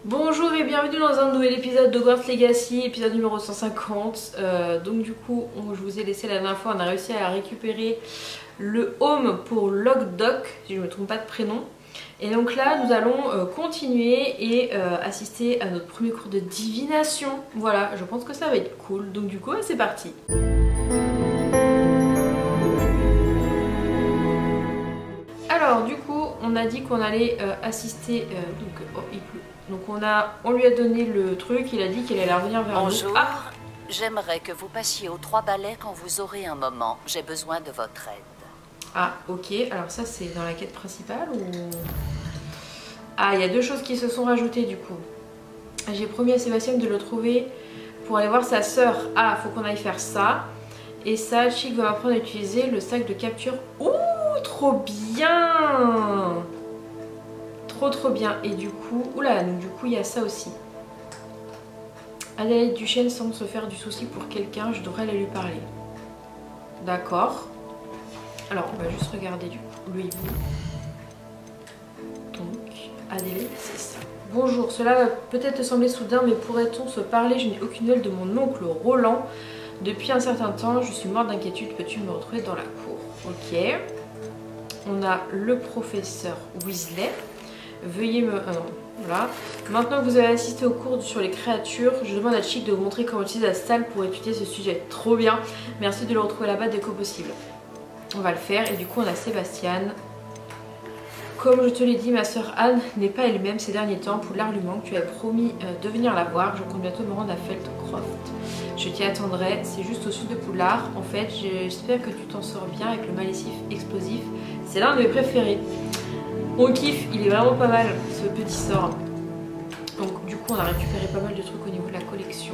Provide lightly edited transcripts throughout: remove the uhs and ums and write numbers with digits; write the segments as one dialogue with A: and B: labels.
A: Bonjour et bienvenue dans un nouvel épisode d'Hogwarts Legacy, épisode numéro 150. Donc du coup, je vous ai laissé la dernière fois, on a réussi à récupérer le home pour Locke-Doc, si je ne me trompe pas de prénom. Et donc là, nous allons continuer et assister à notre premier cours de divination. Voilà, je pense que ça va être cool. Donc du coup, c'est parti. Alors du coup, on a dit qu'on allait assister, oh, il pleut. Donc on lui a donné le truc, il a dit qu'il allait revenir vers nous.
B: Bonjour,
A: Ah,
B: j'aimerais que vous passiez aux 3 balais quand vous aurez un moment. J'ai besoin de votre aide.
A: ah, ok, alors ça c'est dans la quête principale ou... Ah, il y a deux choses qui se sont rajoutées du coup. J'ai promis à Sébastien de le trouver pour aller voir sa sœur. Ah, faut qu'on aille faire ça. Et ça, Chic va m'apprendre à utiliser le sac de capture. Ouh, trop bien! Trop bien. Et du coup, oula, donc du coup il y a ça aussi. Adélaïde Duchesne semble se faire du souci pour quelqu'un, je devrais aller lui parler. D'accord. Alors on va juste regarder du coup, lui et vous. Donc, Adélaïde, c'est ça. Bonjour, cela va peut-être te sembler soudain, mais pourrait-on se parler? Je n'ai aucune nouvelle de mon oncle Roland. Depuis un certain temps, je suis morte d'inquiétude, peux-tu me retrouver dans la cour? Ok. On a le professeur Weasley. Veuillez me... voilà. Maintenant que vous avez assisté au cours sur les créatures, je demande à Chic de vous montrer comment utiliser la salle pour étudier ce sujet. Trop bien. Merci de le retrouver là-bas dès que possible. On va le faire. Et du coup, on a Sébastien. Comme je te l'ai dit, ma soeur Anne n'est pas elle-même ces derniers temps. Pour l'argument que tu avais promis de venir la voir, je compte bientôt me rendre à Feltcroft. Je t'y attendrai. C'est juste au sud de Poudlard. En fait, j'espère que tu t'en sors bien avec le maléfice explosif. C'est l'un de mes préférés. On kiffe, il est vraiment pas mal ce petit sort. Donc du coup on a récupéré pas mal de trucs au niveau de la collection.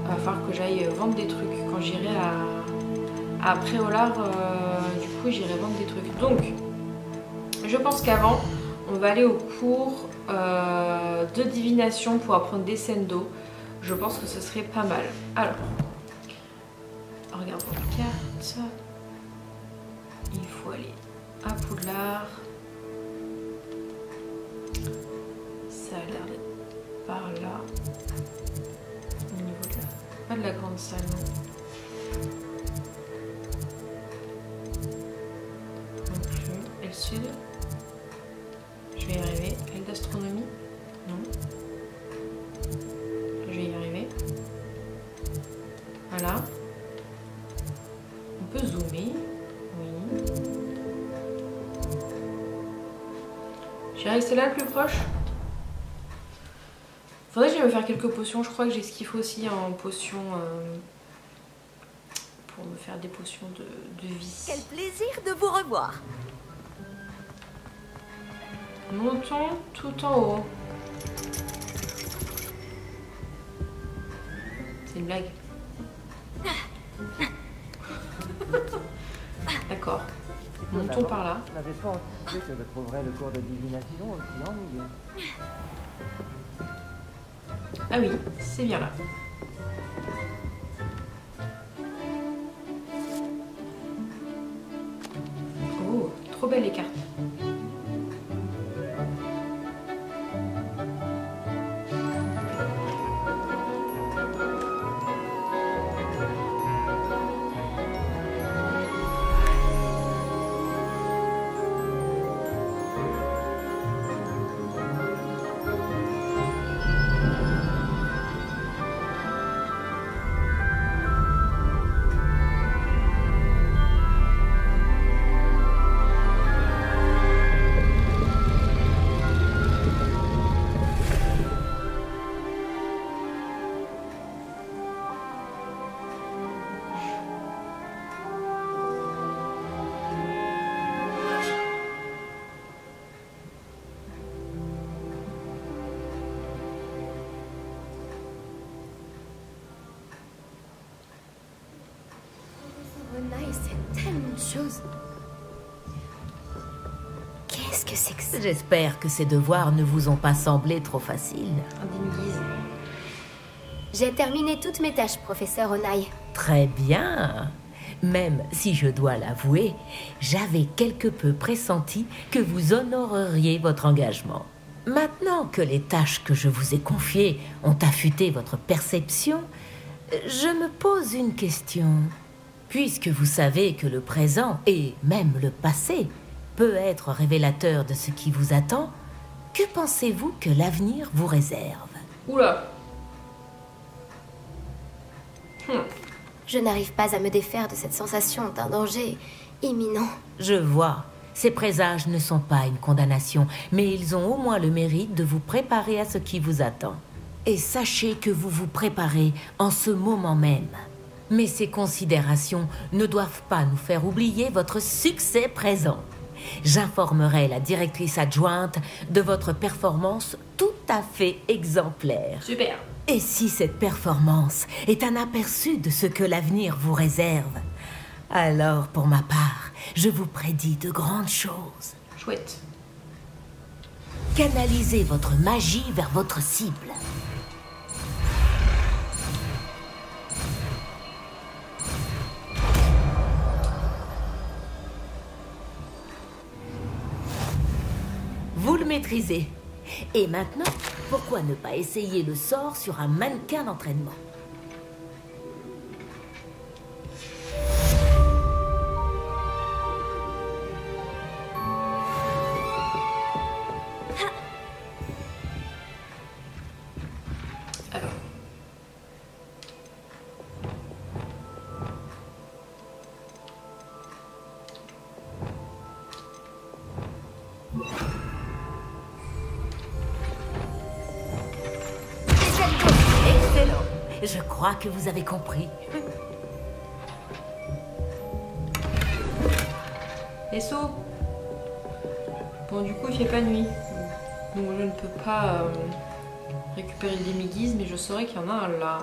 A: Va falloir que j'aille vendre des trucs. Quand j'irai à Préolard, du coup j'irai vendre des trucs. Donc je pense qu'avant on va aller au cours de divination pour apprendre des scènes d'eau. Je pense que ce serait pas mal. Alors, regardons la carte. Il faut aller à Poudlard. Ça a l'air d'être par là. Au niveau de la... pas de la grande salle, non. Non plus. Et le sud. Je vais y arriver. Aile d'astronomie. Non. Je vais y arriver. Voilà. On peut zoomer. J'irai que c'est là le plus proche. Faudrait que j'aille me faire quelques potions. Je crois que j'ai ce qu'il faut aussi en potions pour me faire des potions de vie.
B: Quel plaisir de vous revoir.
A: Montons tout en haut. C'est une blague. D'accord. Montons par là.
C: Je n'avais pas anticipé que je trouverais le cours de divination aussi ennuyeux.
A: Ah oui, c'est bien là. Oh, trop belles les cartes.
D: C'est tellement de choses. Qu'est-ce que c'est que ça?
E: J'espère que ces devoirs ne vous ont pas semblé trop faciles.
A: Indemnise.
D: J'ai terminé toutes mes tâches, professeur Onaï.
E: Très bien. Même si je dois l'avouer, j'avais quelque peu pressenti que vous honoreriez votre engagement. Maintenant que les tâches que je vous ai confiées ont affûté votre perception, je me pose une question. Puisque vous savez que le présent, et même le passé, peut être révélateur de ce qui vous attend, que pensez-vous que l'avenir vous réserve?
A: Oula.
D: Je n'arrive pas à me défaire de cette sensation d'un danger imminent.
E: Je vois. Ces présages ne sont pas une condamnation, mais ils ont au moins le mérite de vous préparer à ce qui vous attend. Et sachez que vous vous préparez en ce moment même. Mais ces considérations ne doivent pas nous faire oublier votre succès présent. J'informerai la directrice adjointe de votre performance tout à fait exemplaire.
A: Super.
E: Et si cette performance est un aperçu de ce que l'avenir vous réserve, alors pour ma part, je vous prédis de grandes choses.
A: Chouette.
E: Canalisez votre magie vers votre cible. Vous le maîtrisez. Et maintenant, pourquoi ne pas essayer le sort sur un mannequin d'entraînement?
A: Alors.
E: Excellent. Je crois que vous avez compris.
A: Vaisseau. Bon, du coup, il fait pas nuit. Donc, je ne peux pas récupérer le demi-guise, mais je saurais qu'il y en a un là.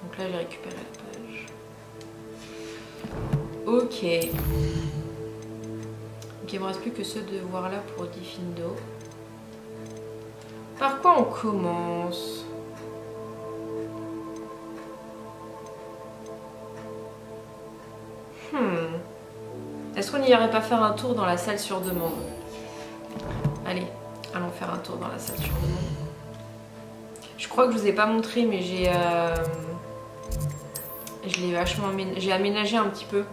A: Donc là, j'ai récupéré la page. Ok. Donc, il me reste plus que ceux de voir là pour Diffindo. Par quoi on commence? Est-ce qu'on n'irait pas faire un tour dans la salle sur demande? Allez, allons faire un tour dans la salle sur demande. Je crois que je vous ai pas montré, mais je l'ai vachement j'ai aménagé un petit peu.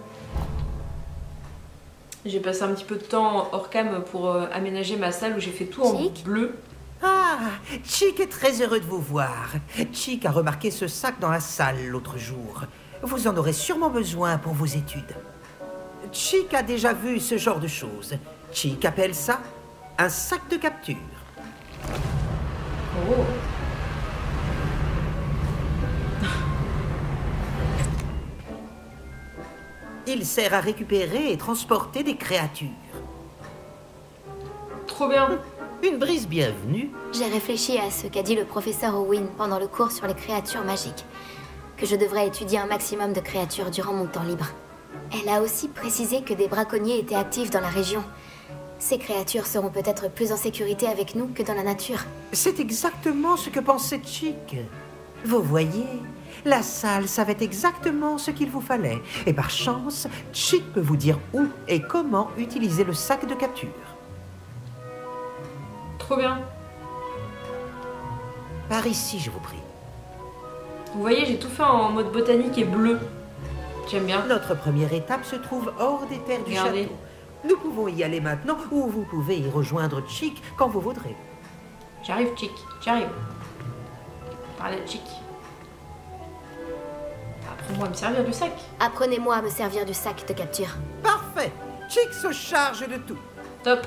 A: J'ai passé un petit peu de temps hors cam pour aménager ma salle où j'ai fait tout en bleu.
F: Ah, Chick est très heureux de vous voir. Chick a remarqué ce sac dans la salle l'autre jour. Vous en aurez sûrement besoin pour vos études. Chick a déjà vu ce genre de choses. Chick appelle ça un sac de capture.
A: Oh.
F: Il sert à récupérer et transporter des créatures.
A: Trop bien.
F: Une brise bienvenue.
D: J'ai réfléchi à ce qu'a dit le professeur Owen pendant le cours sur les créatures magiques. Que je devrais étudier un maximum de créatures durant mon temps libre. Elle a aussi précisé que des braconniers étaient actifs dans la région. Ces créatures seront peut-être plus en sécurité avec nous que dans la nature.
F: C'est exactement ce que pensait Chick. Vous voyez, la salle savait exactement ce qu'il vous fallait. Et par chance, Chick peut vous dire où et comment utiliser le sac de capture.
A: Trop bien.
F: Par ici, je vous prie.
A: Vous voyez, j'ai tout fait en mode botanique et bleu. J'aime bien.
F: Notre première étape se trouve hors des terres du
A: Regardez.
F: château. Nous pouvons y aller maintenant ou vous pouvez y rejoindre Chick quand vous voudrez.
A: J'arrive, Chick. J'arrive. Parlez de Chick. Apprends-moi à me servir du sac.
D: Apprenez-moi à me servir du sac de capture.
F: Parfait. Chick se charge de tout.
A: Top.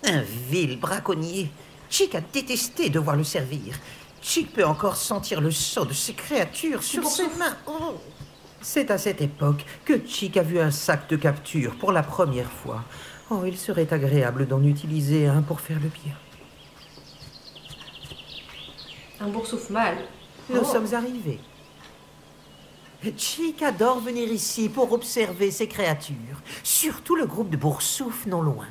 F: Un vil braconnier. Chick a détesté devoir le servir. Chick peut encore sentir le sang de ces créatures sur ses mains. Oh. C'est à cette époque que Chick a vu un sac de capture pour la première fois. Oh, il serait agréable d'en utiliser un pour faire le bien.
A: Un boursouf mâle.
F: Nous sommes arrivés. Chick adore venir ici pour observer ces créatures, surtout le groupe de boursoufs non loin.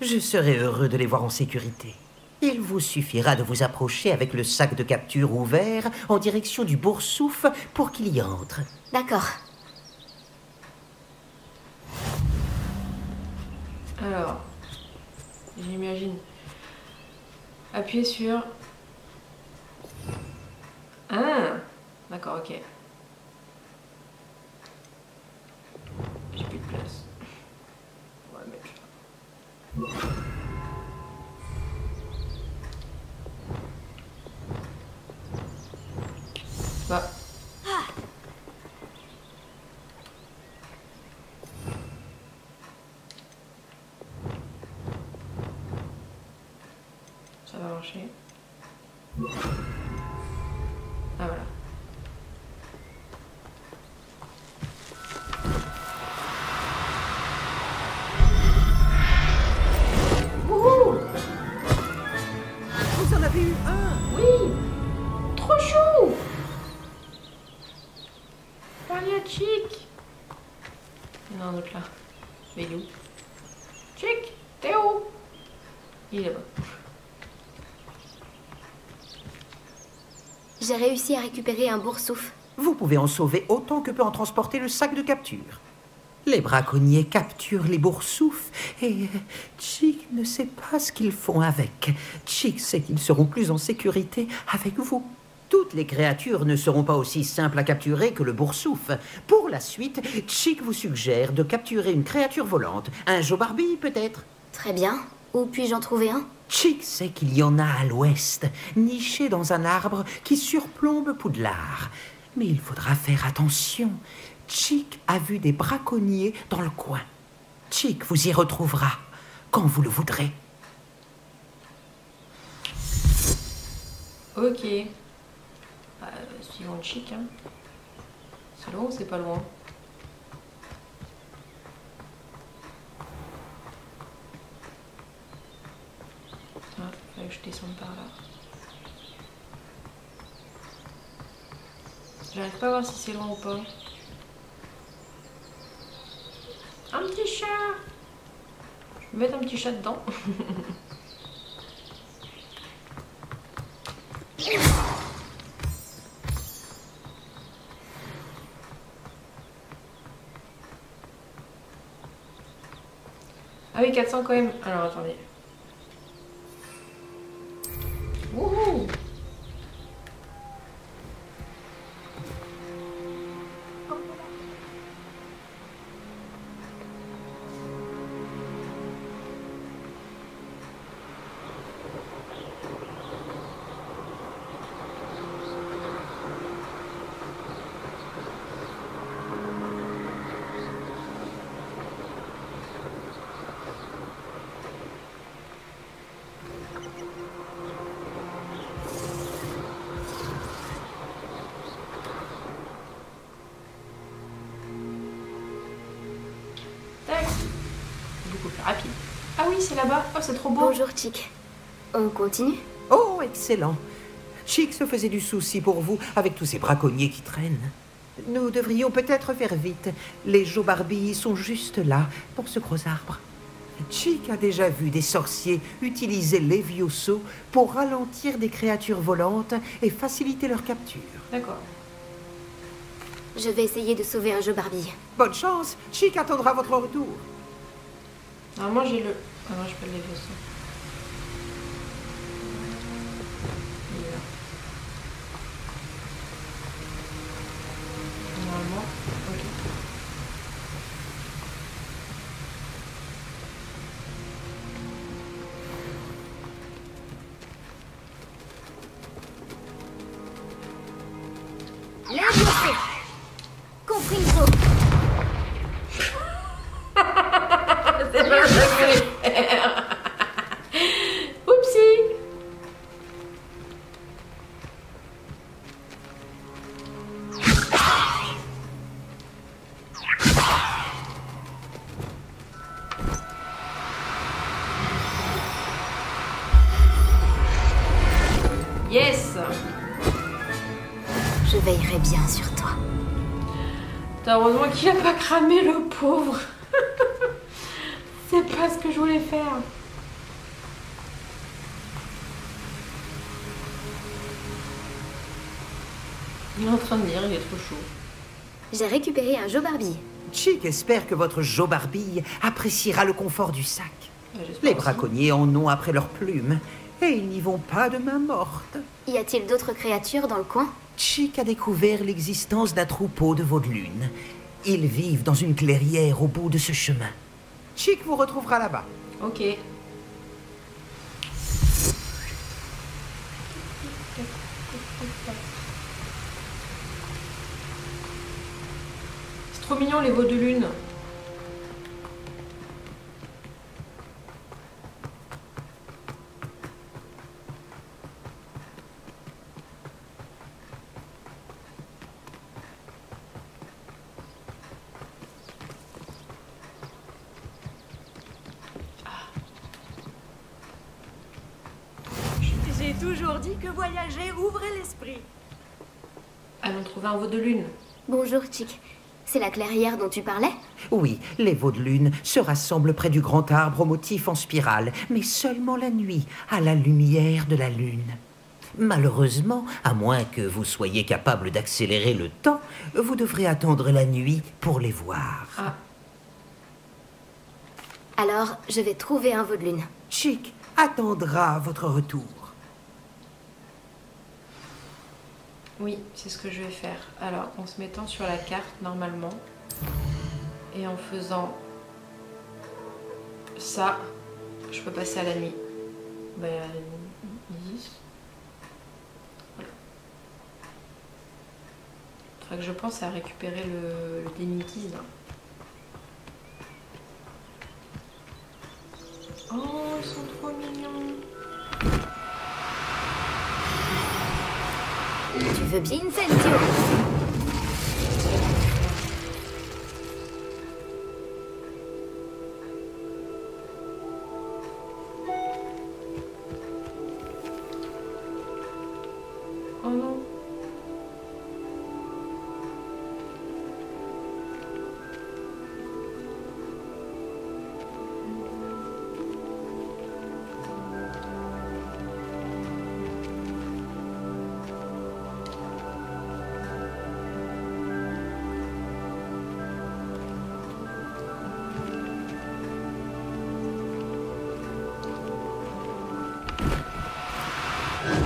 F: Je serai heureux de les voir en sécurité. Il vous suffira de vous approcher avec le sac de capture ouvert en direction du boursouf pour qu'il y entre.
D: D'accord.
A: Alors, j'imagine. Appuyez sur... Ah, d'accord, ok. J'ai plus de place. On va le mettre là. Bah. Ça va marcher. Ah voilà. Wouhou!
F: Vous en avez eu un?
A: Oui! Trop chou! Parlez à Chick! Il y en a un autre là. Mais il est où? Chick! T'es où? Il est là-bas.
D: J'ai réussi à récupérer un boursouf.
F: Vous pouvez en sauver autant que peut en transporter le sac de capture. Les braconniers capturent les boursoufs et Chick ne sait pas ce qu'ils font avec. Chick sait qu'ils seront plus en sécurité avec vous. Toutes les créatures ne seront pas aussi simples à capturer que le boursouf. Pour la suite, Chick vous suggère de capturer une créature volante. Un Joe-Barbie peut-être.
D: Très bien. Où puis-je en trouver un?
F: Chick sait qu'il y en a à l'ouest, niché dans un arbre qui surplombe Poudlard. Mais il faudra faire attention. Chick a vu des braconniers dans le coin. Chick vous y retrouvera quand vous le voudrez.
A: Ok. Suivant Chick, hein. C'est loin ou c'est pas loin? Ah, fallait que je descende par là. J'arrive pas à voir si c'est loin ou pas. Un petit chat! Je vais mettre un petit chat dedans. Ah oui, 400 quand même. Alors attendez. Wouhou! Tac! Beaucoup plus rapide. Ah oui, c'est là-bas. Oh, c'est trop beau.
D: Bonjour, Chick. On continue?
F: Oh, excellent. Chick se faisait du souci pour vous avec tous ces braconniers qui traînent. Nous devrions peut-être faire vite. Les Joe-Barbie sont juste là, dans ce gros arbre. Chick a déjà vu des sorciers utiliser l'Evioso pour ralentir des créatures volantes et faciliter leur capture.
A: D'accord.
D: Je vais essayer de sauver un Joe-Barbie.
F: Bonne chance, Chick attendra votre retour.
A: Normalement, j'ai le... Ah non, je peux le lever aussi. Il est là. Normalement, ok.
D: L'Evioso! Compriso!
A: C'est pas ça que je voulais faire.
D: bien sur toi.
A: Putain, heureusement qu'il a pas cramé, le pauvre. C'est pas ce que je voulais faire. Il est en train de lire, il est trop chaud.
D: J'ai récupéré un Joe Barbie.
F: Chick espère que votre Joe Barbie appréciera le confort du sac.
A: J'espère
F: Les
A: aussi.
F: braconniers en ont après leurs plumes, et ils n'y vont pas de main morte.
D: Y a-t-il d'autres créatures dans le coin?
F: Chick a découvert l'existence d'un troupeau de vaudelune. Ils vivent dans une clairière au bout de ce chemin. Chick vous retrouvera là-bas.
A: Ok. C'est trop mignon les veaux de lune.
G: J'ai toujours dit que voyager ouvrait l'esprit.
A: Allons trouver un veau de lune.
D: Bonjour, Chick. C'est la clairière dont tu parlais?
F: Oui, les vaudelune se rassemblent près du grand arbre au motif en spirale, mais seulement la nuit, à la lumière de la lune. Malheureusement, à moins que vous soyez capable d'accélérer le temps, vous devrez attendre la nuit pour les voir.
A: Ah,
D: Alors, je vais trouver un veau de lune.
F: Chick attendra votre retour.
A: oui, c'est ce que je vais faire. Alors, en se mettant sur la carte normalement et en faisant ça, je peux passer à la nuit. Ben, easy. Voilà. Faudra que je pense à récupérer le démitis là. Oh, ils sont trop mignons.
D: Tu veux bien, Incendio?
A: Oh non.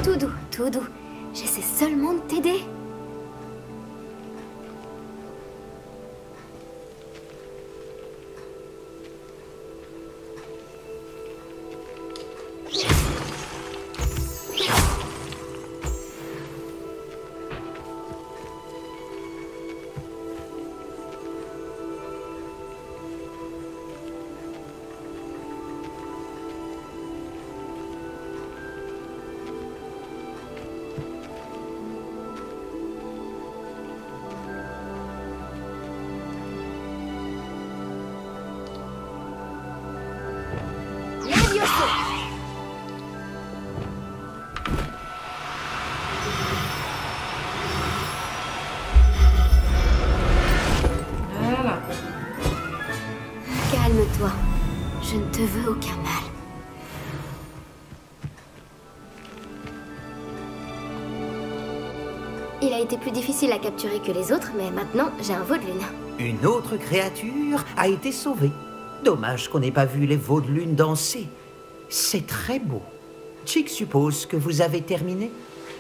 D: Tout doux, tout doux. J'essaie seulement de t'aider. Levioso.
A: Voilà.
D: Calme-toi. Je ne te veux aucun mal. Il a été plus difficile à capturer que les autres, mais maintenant, j'ai un veau de lune.
F: Une autre créature a été sauvée. Dommage qu'on n'ait pas vu les vaudelune danser. C'est très beau. Chick suppose que vous avez terminé.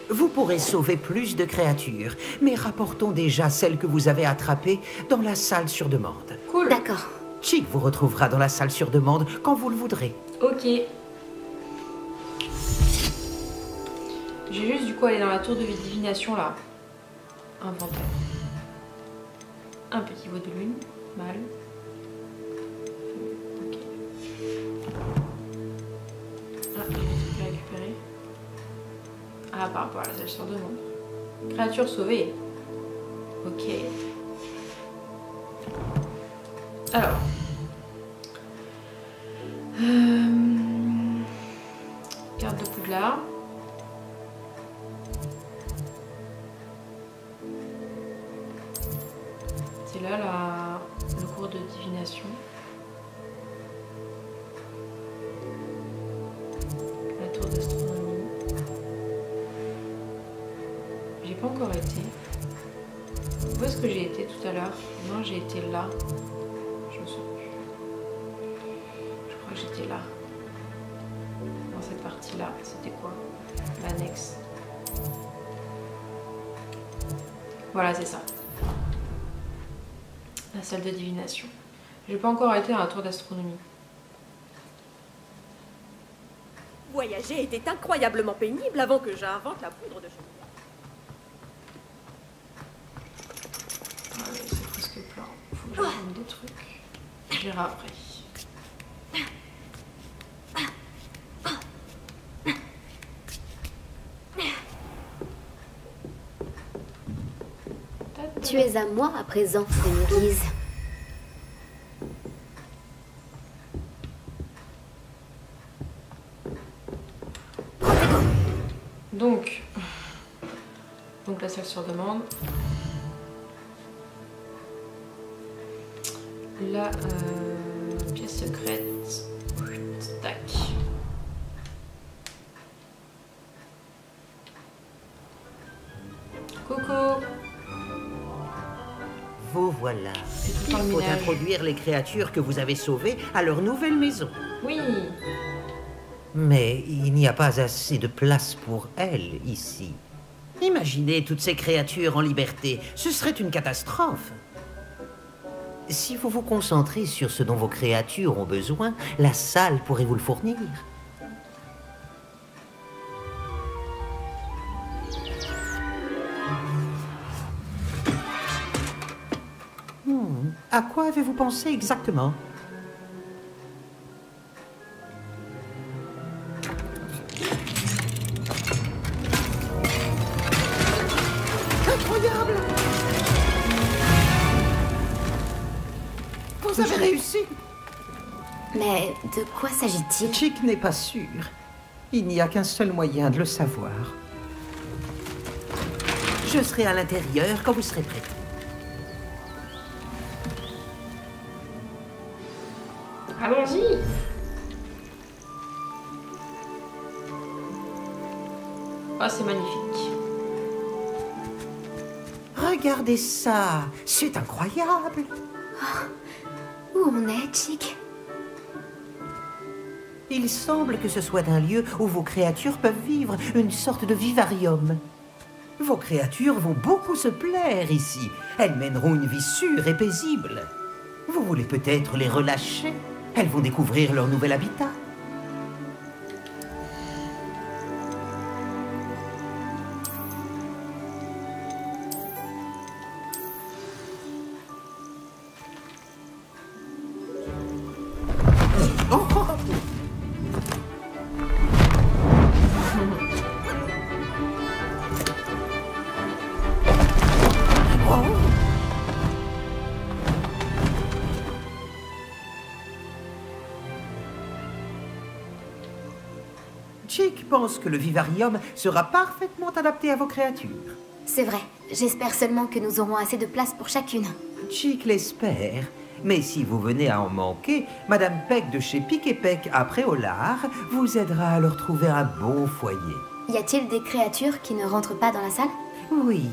F: Vous pourrez sauver plus de créatures, mais rapportons déjà celles que vous avez attrapées dans la salle sur demande.
A: Cool.
D: D'accord.
F: Chick vous retrouvera dans la salle sur demande quand vous le voudrez.
A: Ok. J'ai juste du coup aller dans la tour de divination là. Inventaire. Un petit veau de lune. Mal. Ok. Ah, j'ai des trucs à récupérer. Ah, par rapport à la salle sur demande. Créature sauvée. Ok. Alors. Carte de Poudlard. pas encore été. Où est-ce que j'ai été tout à l'heure? Non, j'ai été là. Je me souviens plus. Je crois que j'étais là. Dans cette partie-là. C'était quoi? L'annexe. Voilà, c'est ça. La salle de divination. J'ai pas encore été à un tour d'astronomie.
G: Voyager était incroyablement pénible avant que j'invente la poudre de cheveux.
A: Ah oui, c'est presque plein. Faut que je prenne des trucs. Je verrai après.
D: Tu es à moi à présent, Denise.
A: Donc la salle sur demande. La pièce secrète. Tac. Coucou.
F: Vous voilà.
A: C'est tout
F: Il
A: le temps le
F: faut
A: ménage.
F: introduire les créatures que vous avez sauvées à leur nouvelle maison.
A: Oui.
F: Mais il n'y a pas assez de place pour elles ici. Imaginez toutes ces créatures en liberté. Ce serait une catastrophe. Si vous vous concentrez sur ce dont vos créatures ont besoin, la salle pourrait vous le fournir. À quoi avez-vous pensé exactement? Incroyable! Vous avez réussi!
D: Mais de quoi s'agit-il?
F: Chick n'est pas sûr. Il n'y a qu'un seul moyen de le savoir. Je serai à l'intérieur quand vous serez prêt.
A: Allons-y. Ah, c'est magnifique.
F: Regardez ça! C'est incroyable!
D: Où on est, Chick?
F: Il semble que ce soit un lieu où vos créatures peuvent vivre, une sorte de vivarium. Vos créatures vont beaucoup se plaire ici. Elles mèneront une vie sûre et paisible. Vous voulez peut-être les relâcher? Elles vont découvrir leur nouvel habitat. Chick pense que le vivarium sera parfaitement adapté à vos créatures.
D: C'est vrai. J'espère seulement que nous aurons assez de place pour chacune.
F: Chick l'espère. Mais si vous venez à en manquer, Madame Peck de chez Pic et Peck à Préolard vous aidera à leur trouver un bon foyer.
D: Y a-t-il des créatures qui ne rentrent pas dans la salle?
F: Oui,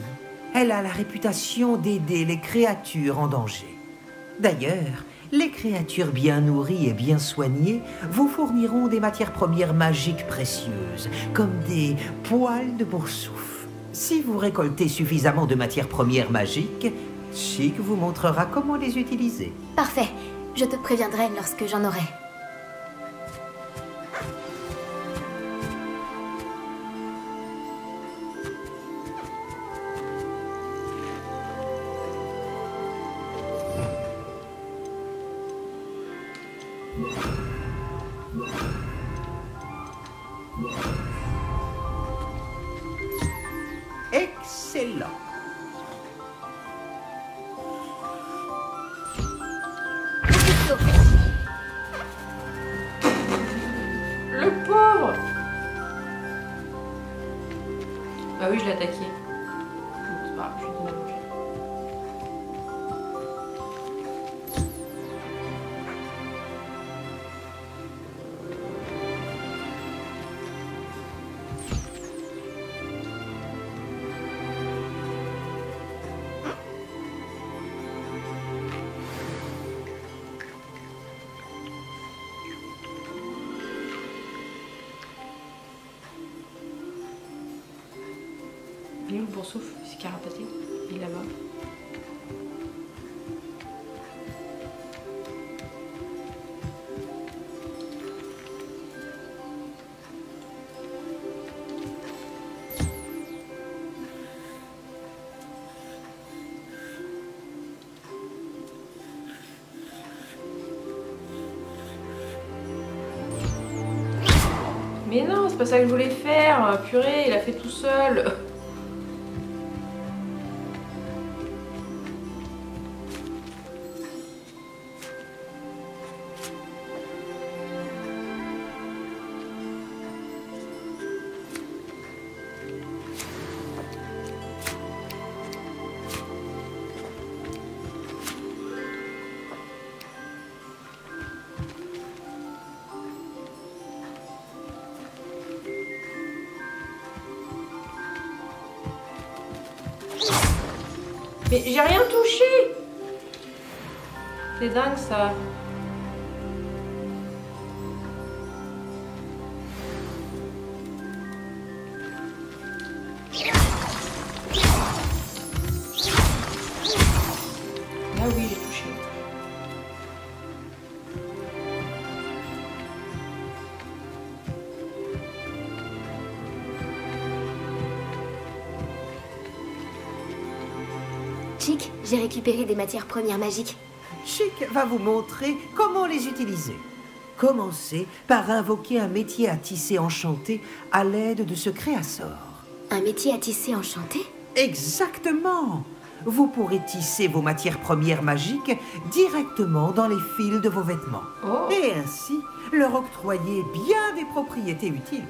F: elle a la réputation d'aider les créatures en danger. D'ailleurs, les créatures bien nourries et bien soignées vous fourniront des matières premières magiques précieuses, comme des poils de boursouf. Si vous récoltez suffisamment de matières premières magiques, Chick vous montrera comment les utiliser.
D: Parfait. Je te préviendrai lorsque j'en aurai.
F: Excellent.
A: Le pauvre. Bah oui, je l'ai attaqué. C'est pas grave, je lui donne à manger. Il est où le boursouf? C'est carapaté. Il est là-bas. Mais non, c'est pas ça que je voulais faire. Purée, il a fait tout seul. Mais j'ai rien touché. C'est dingue ça. Là oui, j'ai touché.
D: Chick, j'ai récupéré des matières premières magiques.
F: Chick va vous montrer comment les utiliser. Commencez par invoquer un métier à tisser enchanté à l'aide de ce créasort.
D: Un métier à tisser enchanté?
F: Exactement! Vous pourrez tisser vos matières premières magiques directement dans les fils de vos vêtements.
A: Oh.
F: Et ainsi, leur octroyer bien des propriétés utiles.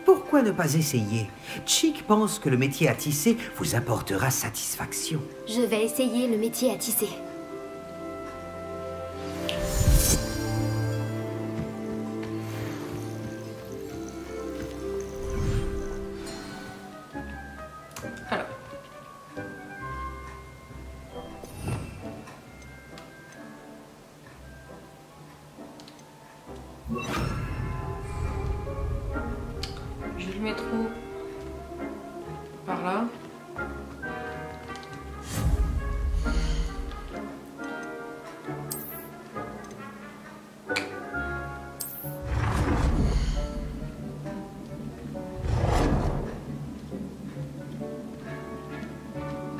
F: Pourquoi ne pas essayer? Chick pense que le métier à tisser vous apportera satisfaction.
D: Je vais essayer le métier à tisser.
A: Alors. Je vais le mettre où? Par là.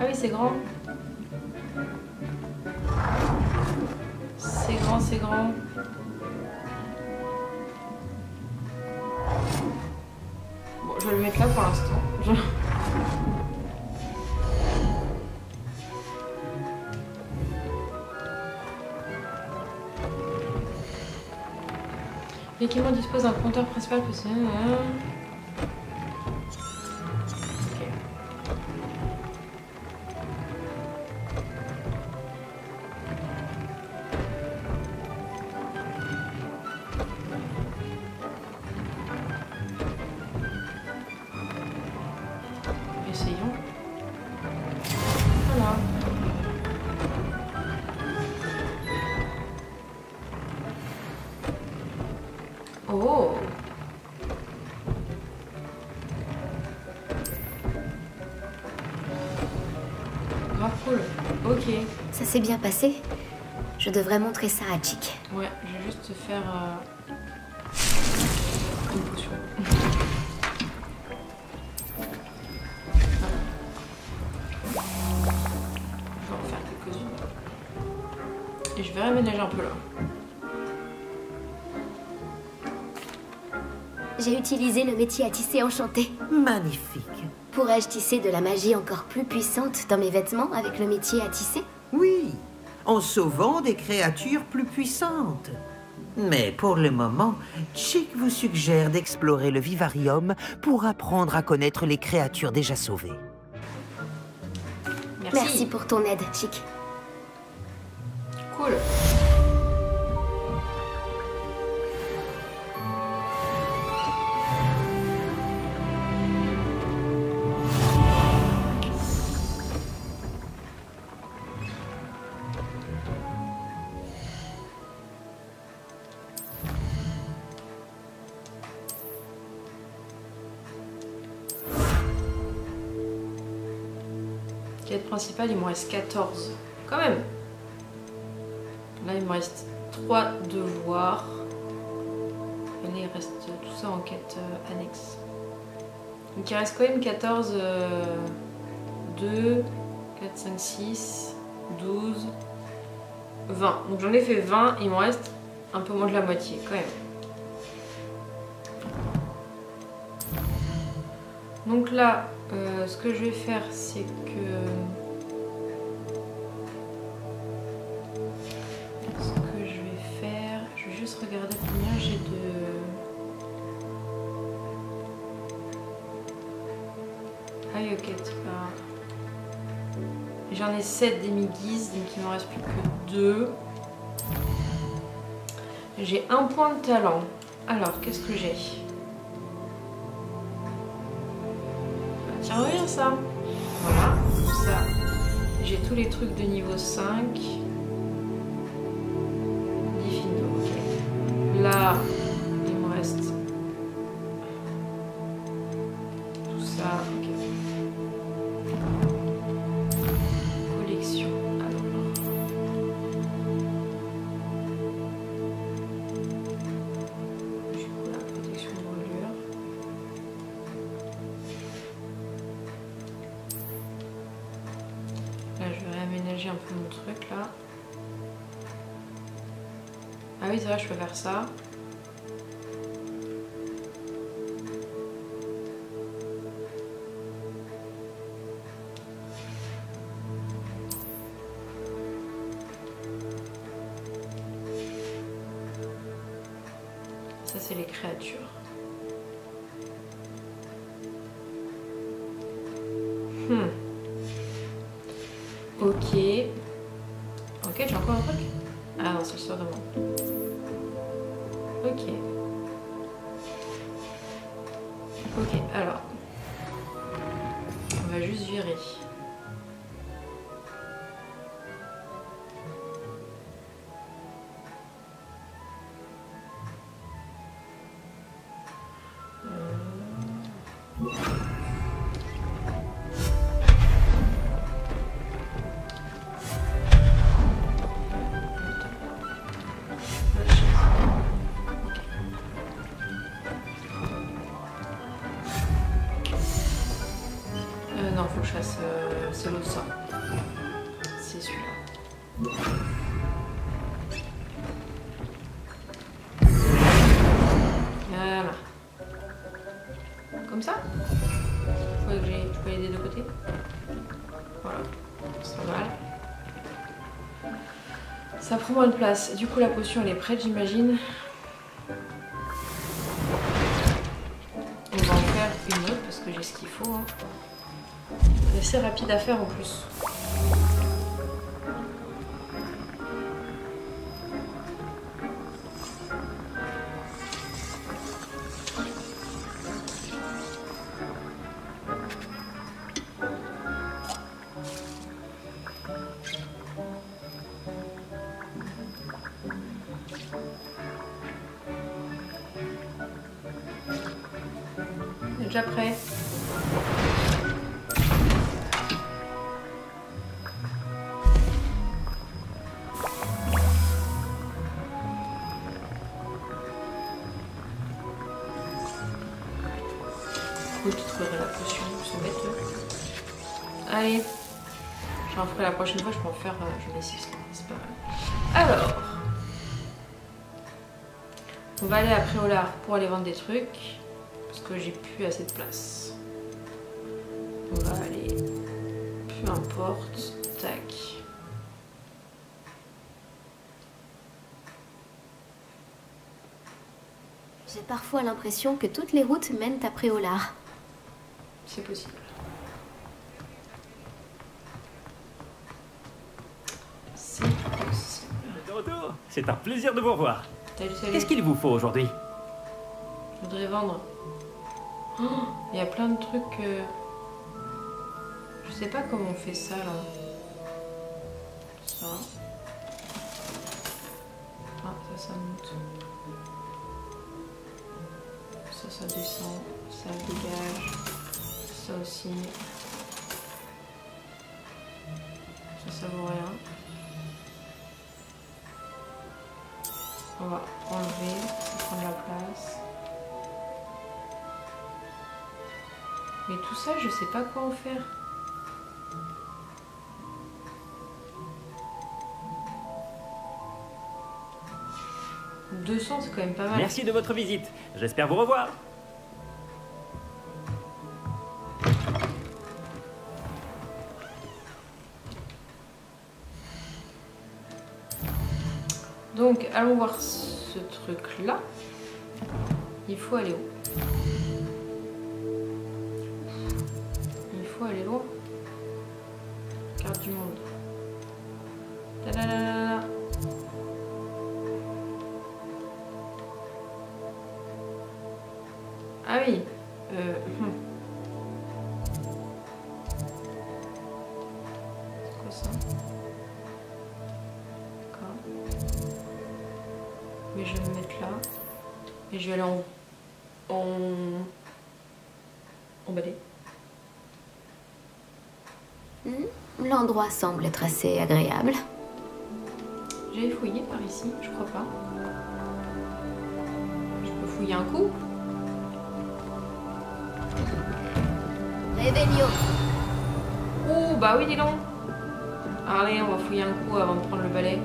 A: Ah oui, c'est grand. C'est grand, c'est grand. Bon, je vais le mettre là pour l'instant. L'équipement dispose d'un compteur principal possible. Ok. Essayons. Voilà. Oh. Grave cool. Ok.
D: Ça s'est bien passé. Je devrais montrer ça à Chick.
A: Ouais, je vais juste faire une potion. Je vais en faire quelques-unes. Et je vais réaménager un peu là.
D: J'ai utilisé le métier à tisser enchanté.
F: Magnifique!
D: Pourrais-je tisser de la magie encore plus puissante dans mes vêtements avec le métier à tisser?
F: Oui, en sauvant des créatures plus puissantes. Mais pour le moment, Chick vous suggère d'explorer le vivarium pour apprendre à connaître les créatures déjà sauvées.
D: Merci pour ton aide, Chick.
A: Cool. Quête principale, il me reste 14. Quand même. Là, il me reste 3 devoirs. Et là, il reste tout ça en quête annexe. Donc il reste quand même 14, 2, 4, 5, 6, 12, 20. Donc j'en ai fait 20, il me reste un peu moins de la moitié quand même. Donc là, ce que je vais faire, c'est que... je vais juste regarder combien j'ai de... Ah oui, ok, c'est pas... J'en ai 7 demi-guises, donc il ne me reste plus que 2. J'ai 1 point de talent. Alors, qu'est-ce que j'ai? Tiens, regarde ça. Voilà, tout ça. J'ai tous les trucs de niveau 5. Diffino, ok. Là, il me reste tout ça, ok. Collection, alors. Du coup, la protection de brûlure. Là, je vais réaménager un peu mon truc, là. Ah oui, c'est vrai, je peux faire ça. Ça, c'est les créatures. Ok. Ok, j'ai encore un truc. Ah non, c'est le sort de moi. Ok. Ok, alors. On va juste virer. Non, faut que je fasse... c'est l'autre sort. C'est celui-là. Voilà. Comme ça. Faut que je peux aller des deux côtés. Voilà. C'est pas mal. Ça prend moins de place. Du coup, la potion, elle est prête, j'imagine. On va en faire une autre parce que j'ai ce qu'il faut. Hein. C'est assez rapide à faire en plus. C'est déjà prêt. Où tu trouverais la potion, c'est bête. Allez, j'en ferai la prochaine fois, je peux en faire, je mets 6 là, c'est pas mal. Alors, on va aller à Préolard pour aller vendre des trucs, parce que j'ai plus assez de place. On va aller, peu importe, tac.
D: J'ai parfois l'impression que toutes les routes mènent à Préolard.
A: C'est possible. C'est possible.
H: De retour. C'est un plaisir de vous revoir.
A: Salut, salut.
H: Qu'est-ce qu'il vous faut aujourd'hui?
A: Je voudrais vendre. Oh, il y a plein de trucs. Je sais pas comment on fait ça là. Ça. Ah, ça monte. Ça descend. Ça dégage. Ça aussi. ça vaut rien. On va enlever, ça prend de la place. Mais tout ça, je sais pas quoi en faire. « 200, c'est quand même pas mal. »
H: Merci de votre visite. J'espère vous revoir.
A: Donc, allons voir ce truc-là. Il faut aller où? Il faut aller loin. Carte du monde. Tadadadada. Ah oui. C'est quoi ça? D'accord. Mais je vais me mettre là. Et je vais aller en balai.
D: L'endroit semble être assez agréable.
A: J'avais fouillé par ici, je crois pas. Je peux fouiller un coup?
D: Réveillon.
A: Oh bah oui, dis donc. Allez, on va fouiller un coup avant de prendre le balai.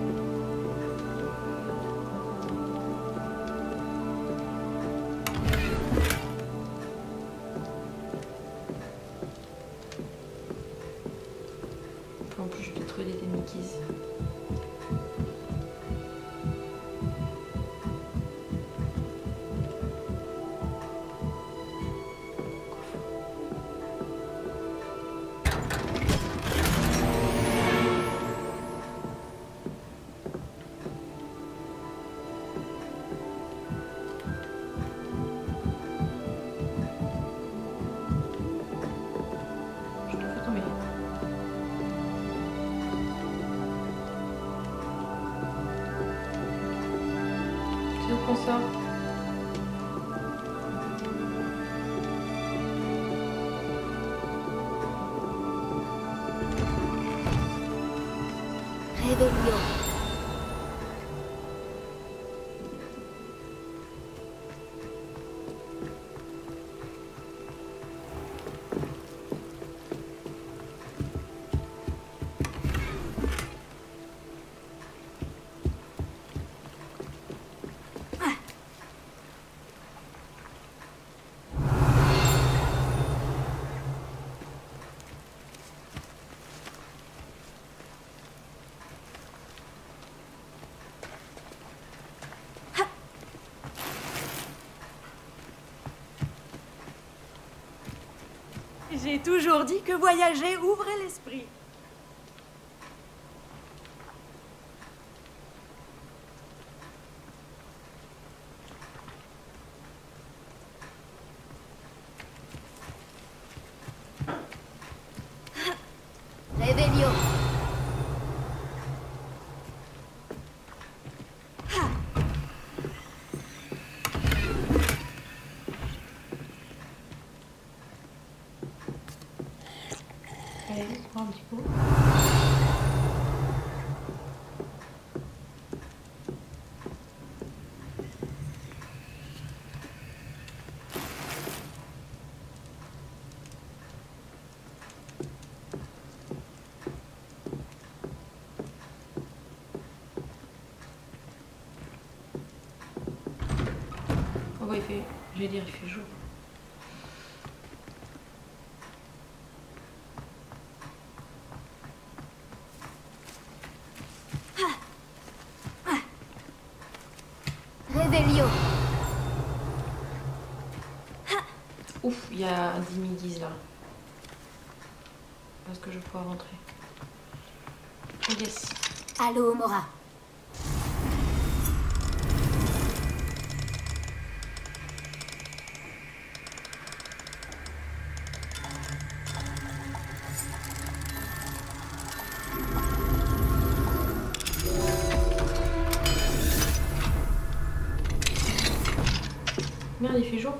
A: En plus, je vais trouver des Mickeys. Je te fais tomber. C'est où qu'on sort?
D: Réveillon.
G: J'ai toujours dit que voyager ouvrait l'esprit.
D: Réveillon.
A: Allez, prends un petit coup. Oh bah il fait, je vais dire il fait jour.
D: Réveillon.
A: Ouf, il y a un demi-guise là. Est-ce que je vais pouvoir rentrer? Oh yes.
D: Allô, Mora.
A: Merde, il fait jour.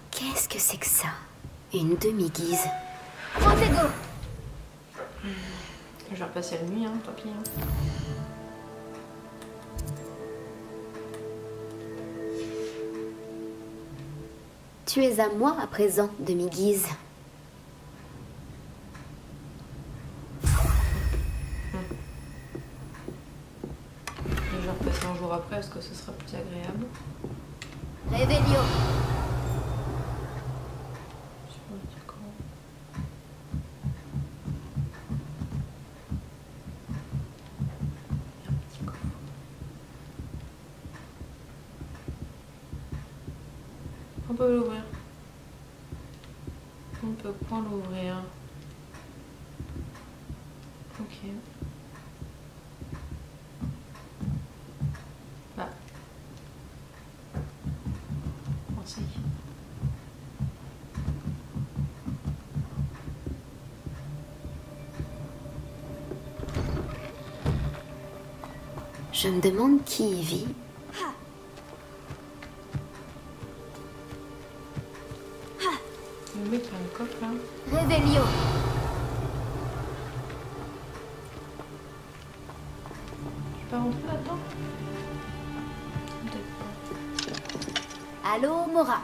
D: Qu'est-ce que c'est que ça? Une demi-guise. Montego.
A: passer la nuit, hein, tant pis. Hein.
D: Tu es à moi à présent, demi-guise.
A: Je vais repasser un jour après parce que ce sera plus agréable.
D: Réveillon.
A: On peut l'ouvrir. On peut pas l'ouvrir. Ok. Bah. Merci.
D: Je me demande qui y vit.
A: Le mec a un coffre là.
D: Réveillon.
A: Je peux pas rentrer là-dedans? Peut-être pas.
D: Allô, Mora.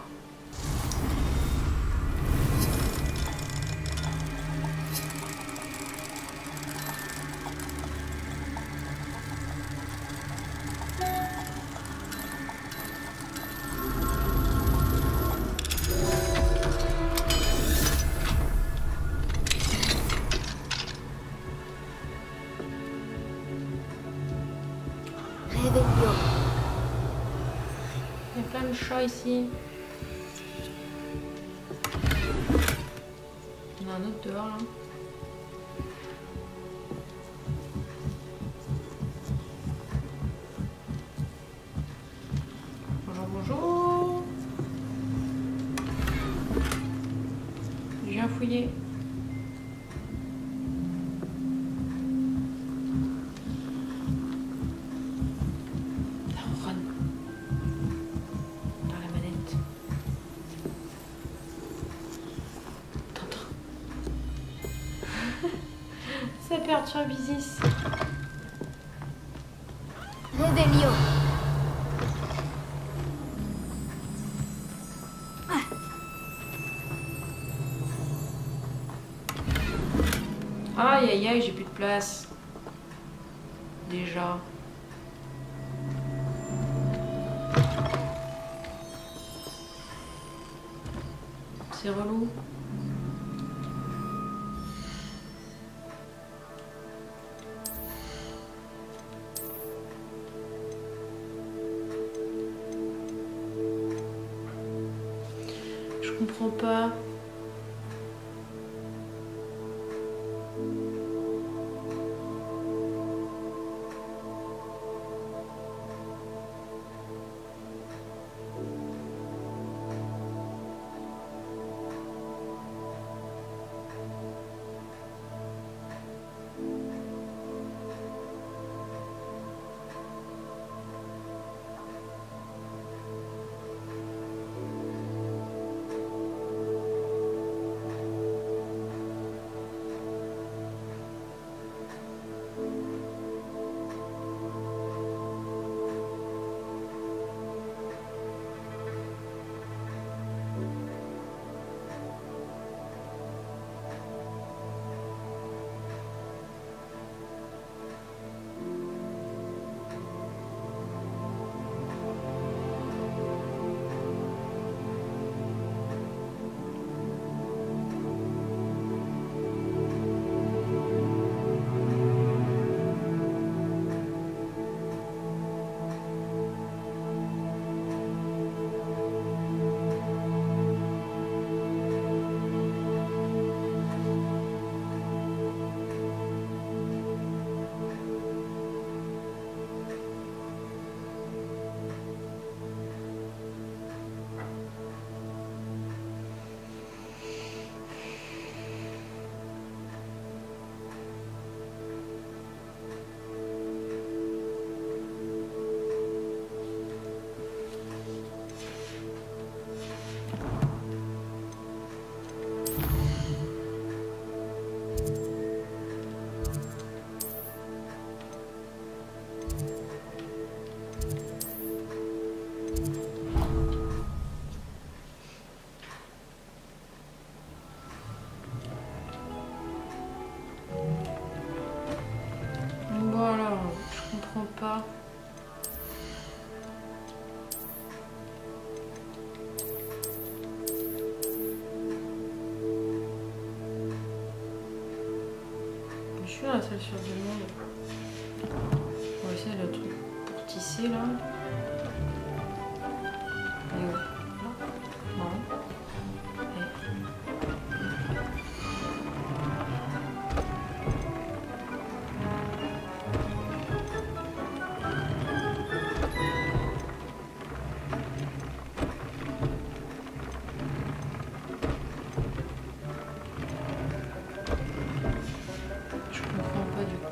D: Réveillon.
A: Il y a plein de chats ici. Il y en a un autre dehors là. Bonjour, bonjour. Je viens fouiller. Ça perturbe Isis.
D: Réveillon.
A: Aïe aïe aïe, j'ai plus de place. Déjà. C'est relou. Je comprends pas. là. Je suis dans la salle sur demande. On va essayer le truc pour tisser là. Et où? Là? Non. Je comprends pas du coup.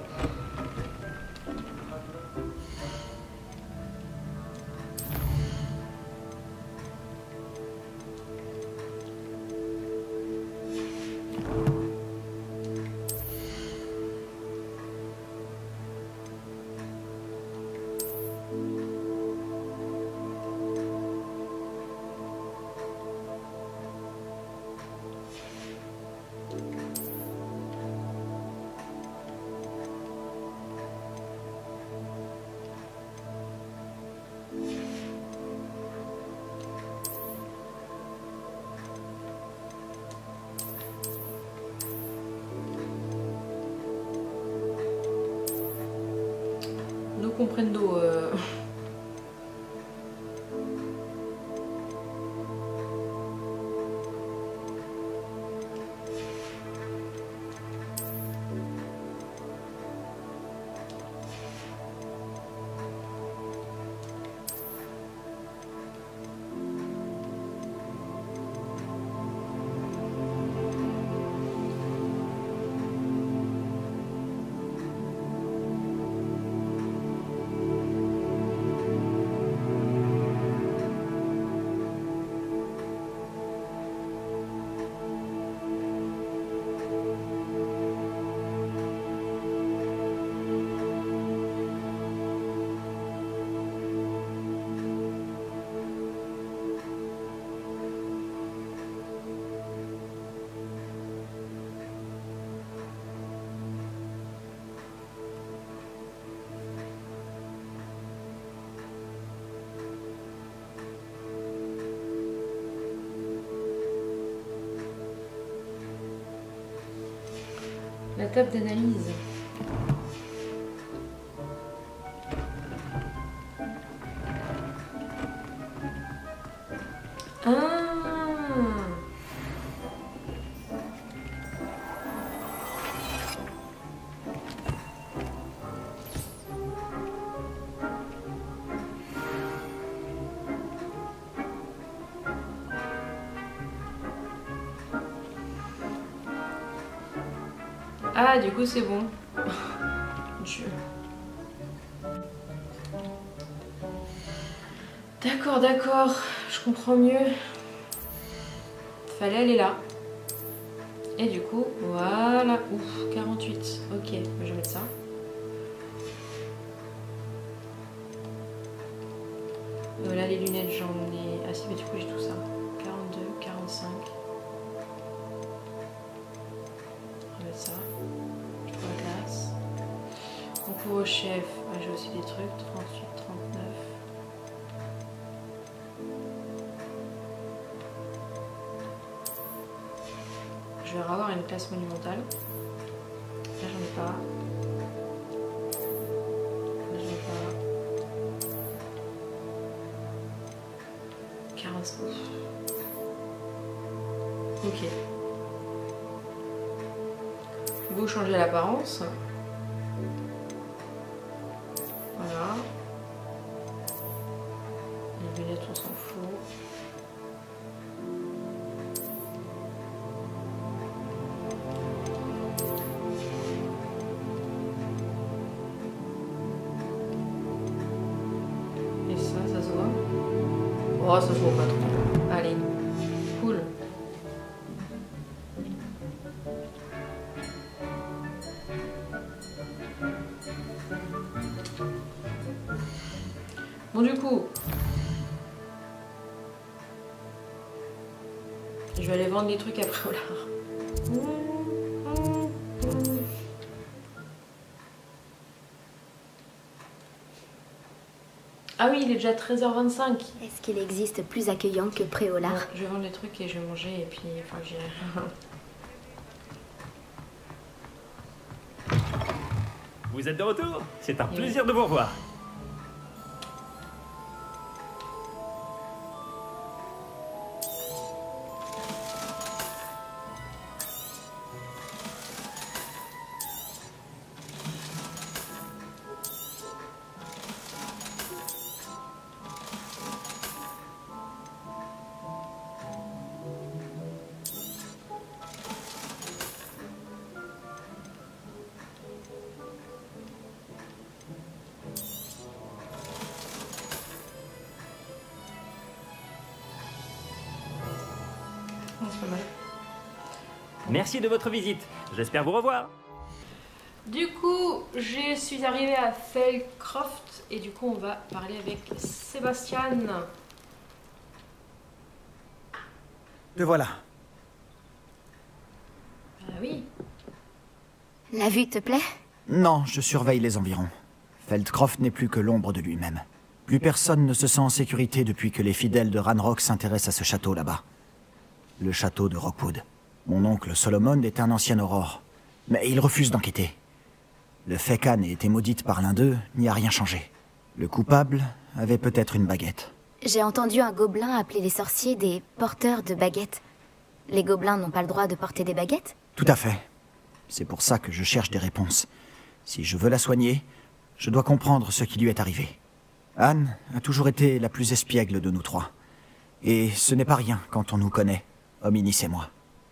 A: No comprendo. La table d'analyse. Ah, du coup, c'est bon. D'accord, d'accord. Je comprends mieux. Fallait aller là. Et du coup, voilà. Ouf, 48. Ok, je vais mettre ça. Là, les lunettes, j'en ai... Ah si, mais du coup, j'ai tout ça. 42, 45. On va mettre ça. Je prends la glace. Concours au chef. Ah, j'ai aussi des trucs. 38, 39. Je vais avoir une classe monumentale. Là, j'en ai pas. Là, j'en ai pas. 45. Ok. Vous changez l'apparence. Voilà. Les lunettes, on s'en fout. Et ça se voit. Oh, ça se voit pas trop. Allez. Cool. Bon, du coup, je vais aller vendre des trucs après au lard. Ah oui, il est déjà 13h25.
D: Est-ce qu'il existe plus accueillant que Préolard?
A: Bon, je vais vendre les trucs et je vais manger et puis enfin j'irai.
H: Vous êtes de retour? C'est un plaisir de vous revoir.
A: C'est pas mal.
H: Merci de votre visite. J'espère vous revoir.
A: Du coup, je suis arrivée à Feldcroft et du coup on va parler avec Sébastien.
I: Te voilà.
A: Ah oui.
D: La vue te plaît?
I: Non, je surveille les environs. Feldcroft n'est plus que l'ombre de lui-même. Plus personne ne se sent en sécurité depuis que les fidèles de Ranrock s'intéressent à ce château là-bas. Le château de Rockwood. Mon oncle Solomon est un ancien aurore, mais il refuse d'enquêter. Le fait qu'Anne ait été maudite par l'un d'eux n'y a rien changé. Le coupable avait peut-être une baguette.
D: J'ai entendu un gobelin appeler les sorciers des porteurs de baguettes. Les gobelins n'ont pas le droit de porter des baguettes?
I: Tout à fait. C'est pour ça que je cherche des réponses. Si je veux la soigner, je dois comprendre ce qui lui est arrivé. Anne a toujours été la plus espiègle de nous trois. Et ce n'est pas rien quand on nous connaît, Hominis et moi.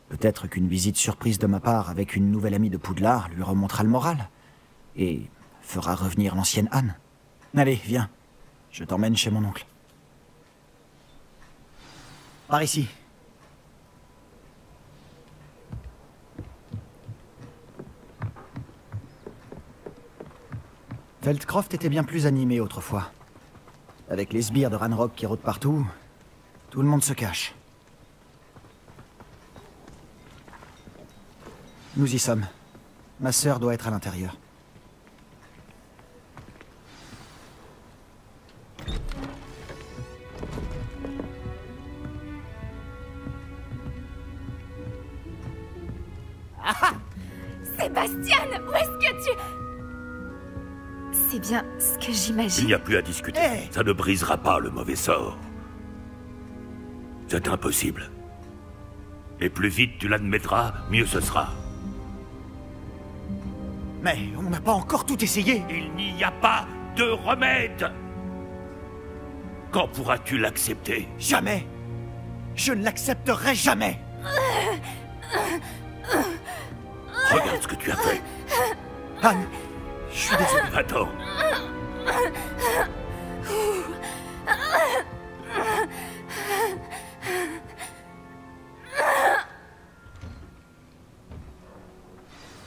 I: Peut-être qu'une visite surprise de ma part avec une nouvelle amie de Poudlard lui remontera le moral. Et fera revenir l'ancienne Anne. Allez, viens. Je t'emmène chez mon oncle. Par ici. Feldcroft était bien plus animé autrefois. Avec les sbires de Ranrock qui rôdent partout, tout le monde se cache. Nous y sommes. Ma sœur doit être à l'intérieur.
D: Sébastien, où est-ce que tu... C'est bien ce que j'imagine.
J: Il n'y a plus à discuter.
I: Hey!
J: Ça ne brisera pas le mauvais sort. C'est impossible. Et plus vite tu l'admettras, mieux ce sera.
I: Mais on n'a pas encore tout essayé.
J: Il n'y a pas de remède. Quand pourras-tu l'accepter?
I: Jamais. Je ne l'accepterai jamais.
J: Regarde ce que tu as fait.
I: Anne, je suis désolé.
J: Attends.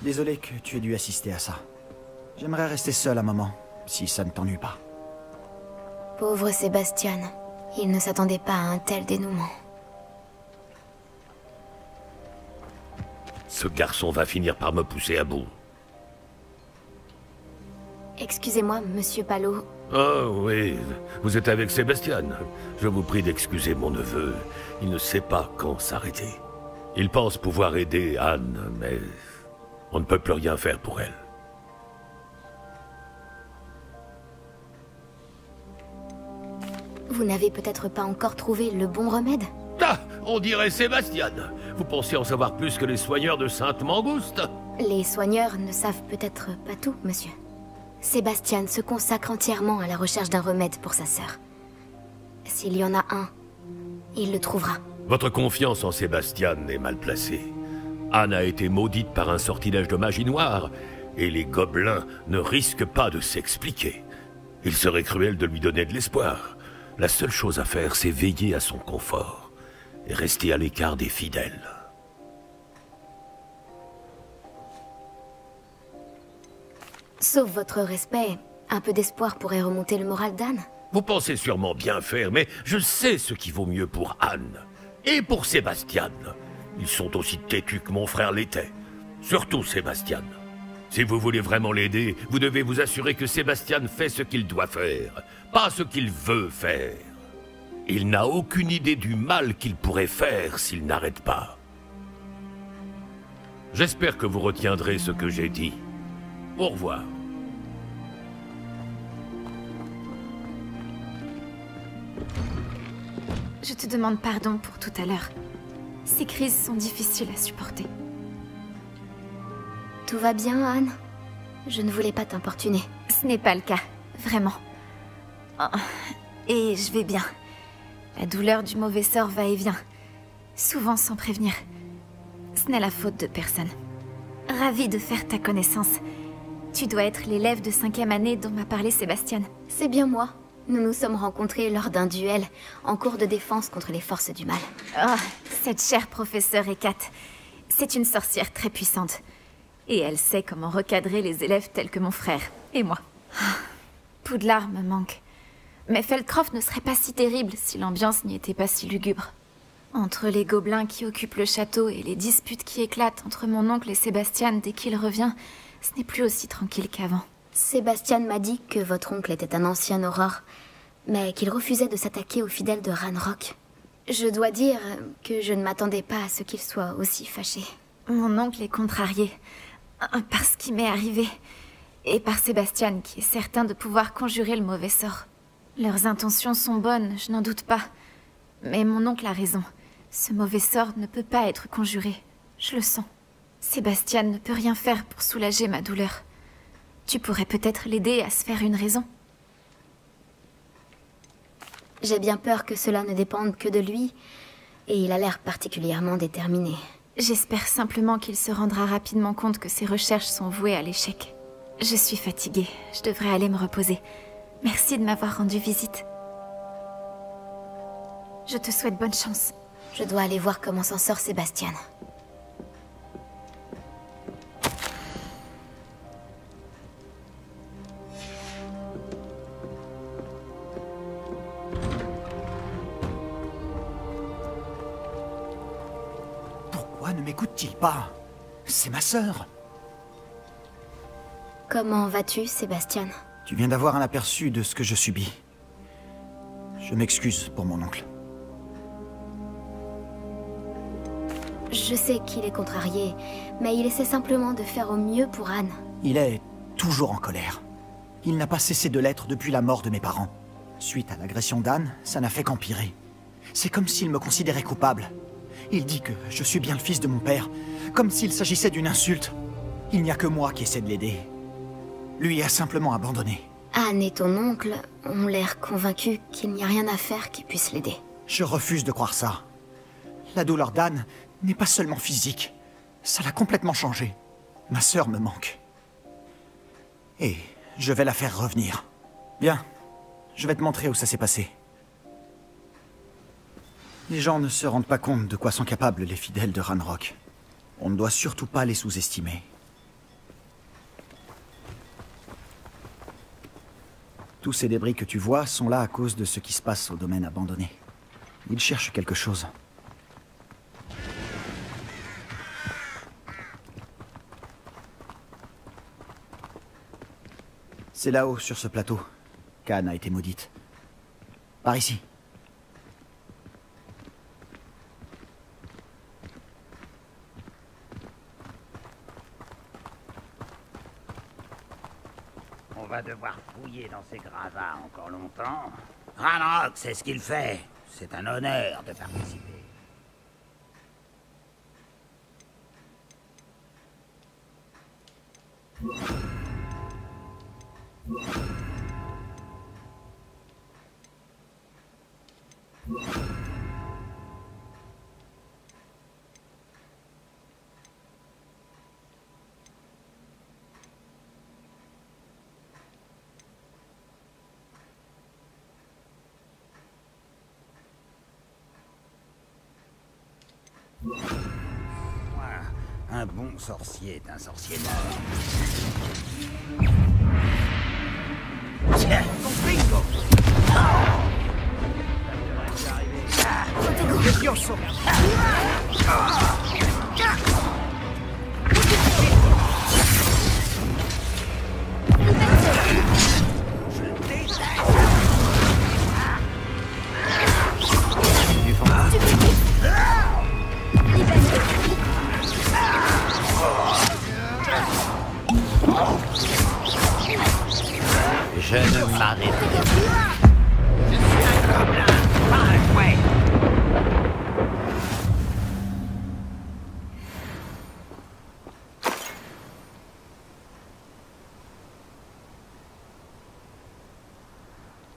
I: Désolé que tu aies dû assister à ça. J'aimerais rester seul un moment, si ça ne t'ennuie pas.
D: Pauvre Sébastien. Il ne s'attendait pas à un tel dénouement.
J: Ce garçon va finir par me pousser à bout.
D: Excusez-moi, monsieur Palot.
J: Oh oui, vous êtes avec Sébastien. Je vous prie d'excuser mon neveu. Il ne sait pas quand s'arrêter. Il pense pouvoir aider Anne, mais on ne peut plus rien faire pour elle.
D: Vous n'avez peut-être pas encore trouvé le bon remède?
J: Ah, on dirait Sébastien. Vous pensez en savoir plus que les soigneurs de Sainte-Mangouste?
D: Les soigneurs ne savent peut-être pas tout, monsieur. Sébastien se consacre entièrement à la recherche d'un remède pour sa sœur. S'il y en a un, il le trouvera.
J: Votre confiance en Sébastien est mal placée. Anne a été maudite par un sortilège de magie noire, et les gobelins ne risquent pas de s'expliquer. Il serait cruel de lui donner de l'espoir. La seule chose à faire, c'est veiller à son confort, et rester à l'écart des fidèles.
D: Sauf votre respect, un peu d'espoir pourrait remonter le moral d'Anne.
J: Vous pensez sûrement bien faire, mais je sais ce qui vaut mieux pour Anne. Et pour Sébastien. Ils sont aussi têtus que mon frère l'était. Surtout Sébastien. Si vous voulez vraiment l'aider, vous devez vous assurer que Sébastien fait ce qu'il doit faire, pas ce qu'il veut faire. Il n'a aucune idée du mal qu'il pourrait faire s'il n'arrête pas. J'espère que vous retiendrez ce que j'ai dit. Au revoir.
K: Je te demande pardon pour tout à l'heure. Ces crises sont difficiles à supporter.
D: Tout va bien, Anne? Je ne voulais pas t'importuner.
K: Ce n'est pas le cas, vraiment. Oh, et je vais bien. La douleur du mauvais sort va et vient, souvent sans prévenir. Ce n'est la faute de personne. Ravie de faire ta connaissance. Tu dois être l'élève de 5e année dont m'a parlé Sébastien.
D: C'est bien moi. Nous nous sommes rencontrés lors d'un duel, en cours de défense contre les forces du mal.
K: Oh, cette chère professeure Hécate. C'est une sorcière très puissante. Et elle sait comment recadrer les élèves tels que mon frère, et moi. Poudlard me manque. Mais Feldcroft ne serait pas si terrible si l'ambiance n'y était pas si lugubre. Entre les gobelins qui occupent le château et les disputes qui éclatent entre mon oncle et Sébastien dès qu'il revient, ce n'est plus aussi tranquille qu'avant.
D: Sébastien m'a dit que votre oncle était un ancien Aurore, mais qu'il refusait de s'attaquer aux fidèles de Ranrock. Je dois dire que je ne m'attendais pas à ce qu'il soit aussi fâché.
K: Mon oncle est contrarié, par ce qui m'est arrivé, et par Sébastien qui est certain de pouvoir conjurer le mauvais sort. Leurs intentions sont bonnes, je n'en doute pas. Mais mon oncle a raison. Ce mauvais sort ne peut pas être conjuré. Je le sens. Sébastien ne peut rien faire pour soulager ma douleur. Tu pourrais peut-être l'aider à se faire une raison.
D: J'ai bien peur que cela ne dépende que de lui, et il a l'air particulièrement déterminé.
K: J'espère simplement qu'il se rendra rapidement compte que ses recherches sont vouées à l'échec. Je suis fatiguée, je devrais aller me reposer. Merci de m'avoir rendu visite. Je te souhaite bonne chance.
D: Je dois aller voir comment s'en sort Sébastien.
I: Pourquoi ne m'écoute-t-il pas? C'est ma sœur.
D: Comment vas-tu, Sébastien?
I: Tu viens d'avoir un aperçu de ce que je subis. Je m'excuse pour mon oncle.
D: Je sais qu'il est contrarié, mais il essaie simplement de faire au mieux pour Anne.
I: Il est toujours en colère. Il n'a pas cessé de l'être depuis la mort de mes parents. Suite à l'agression d'Anne, ça n'a fait qu'empirer. C'est comme s'il me considérait coupable. Il dit que je suis bien le fils de mon père, comme s'il s'agissait d'une insulte. Il n'y a que moi qui essaie de l'aider. Lui a simplement abandonné.
D: Anne et ton oncle ont l'air convaincus qu'il n'y a rien à faire qui puisse l'aider.
I: Je refuse de croire ça. La douleur d'Anne n'est pas seulement physique. Ça l'a complètement changé. Ma sœur me manque. Et je vais la faire revenir. Viens, je vais te montrer où ça s'est passé. Les gens ne se rendent pas compte de quoi sont capables les fidèles de Ranrock. On ne doit surtout pas les sous-estimer. Tous ces débris que tu vois sont là à cause de ce qui se passe au domaine abandonné. Ils cherchent quelque chose. C'est là-haut, sur ce plateau, qu'Anne a été maudite. Par ici.
L: On va devoir fouiller dans ces gravats encore longtemps. Ranrock, c'est ce qu'il fait. C'est un honneur de participer. Un bon sorcier est un sorcier d'or. Tiens, ton bingo!
F: Le piochon!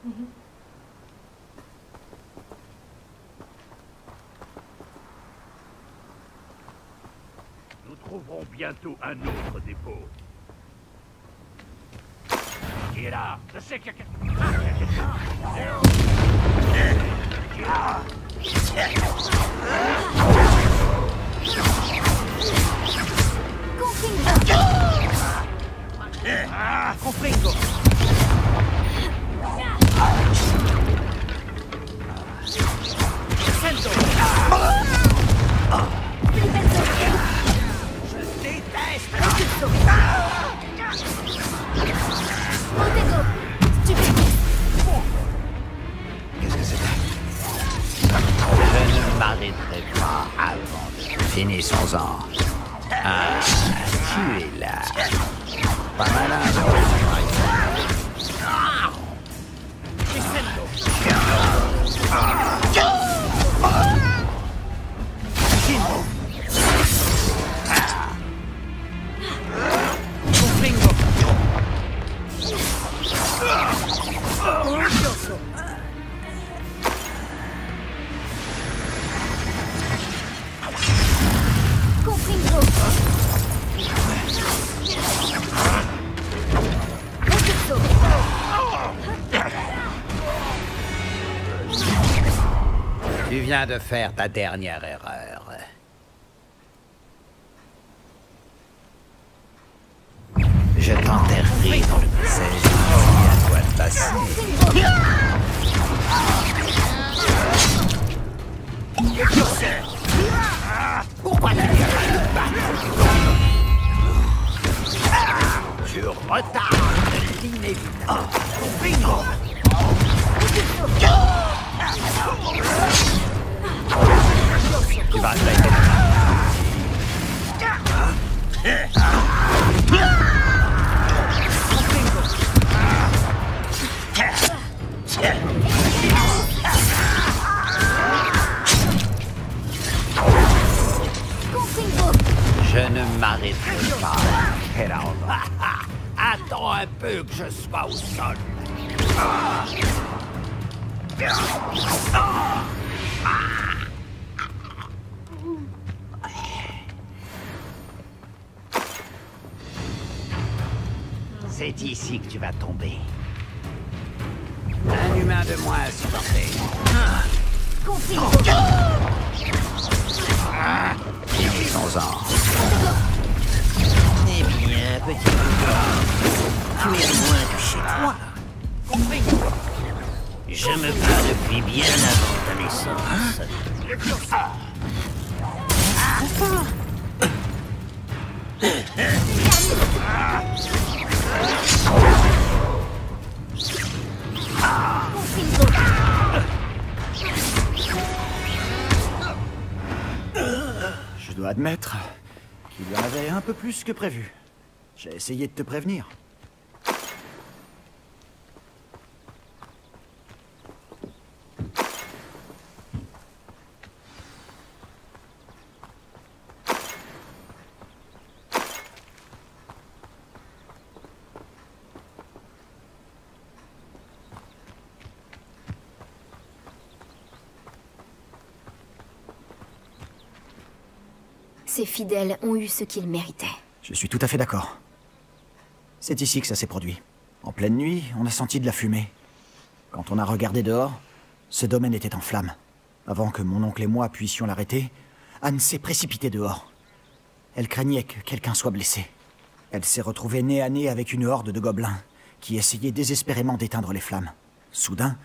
L: Nous trouverons bientôt un autre dépôt. Qui est là? Je sais qu'il y a quelqu'un.
F: Compringo. Sento. Je déteste.
D: Montego, stupide.
L: Qu'est-ce que c'était? Je ne m'arrêterai pas avant de... Finissons-en. Ah, tu es là. Pas malade. Tu viens de faire ta dernière erreur. Je t'enterrerai dans le passage. C'est à toi de passer. Pourquoi tu viens pas te battre? Tu retardes l'inévitable. Bingo! Tu vas arrêter. Je ne m'arrêterai pas. Attends un peu que je sois au sol. C'est ici que tu vas tomber. Un humain de moins à supporter. Finissons-en.
F: Eh bien, petit bougon, tu es loin de chez toi. Je me bats depuis bien avant ta naissance.
I: Je dois admettre qu'il y en avait un peu plus que prévu. J'ai essayé de te prévenir.
D: Ces fidèles ont eu ce qu'ils méritaient.
I: Je suis tout à fait d'accord. C'est ici que ça s'est produit. En pleine nuit, on a senti de la fumée. Quand on a regardé dehors, ce domaine était en flammes. Avant que mon oncle et moi puissions l'arrêter, Anne s'est précipitée dehors. Elle craignait que quelqu'un soit blessé. Elle s'est retrouvée nez à nez avec une horde de gobelins qui essayaient désespérément d'éteindre les flammes. Soudain,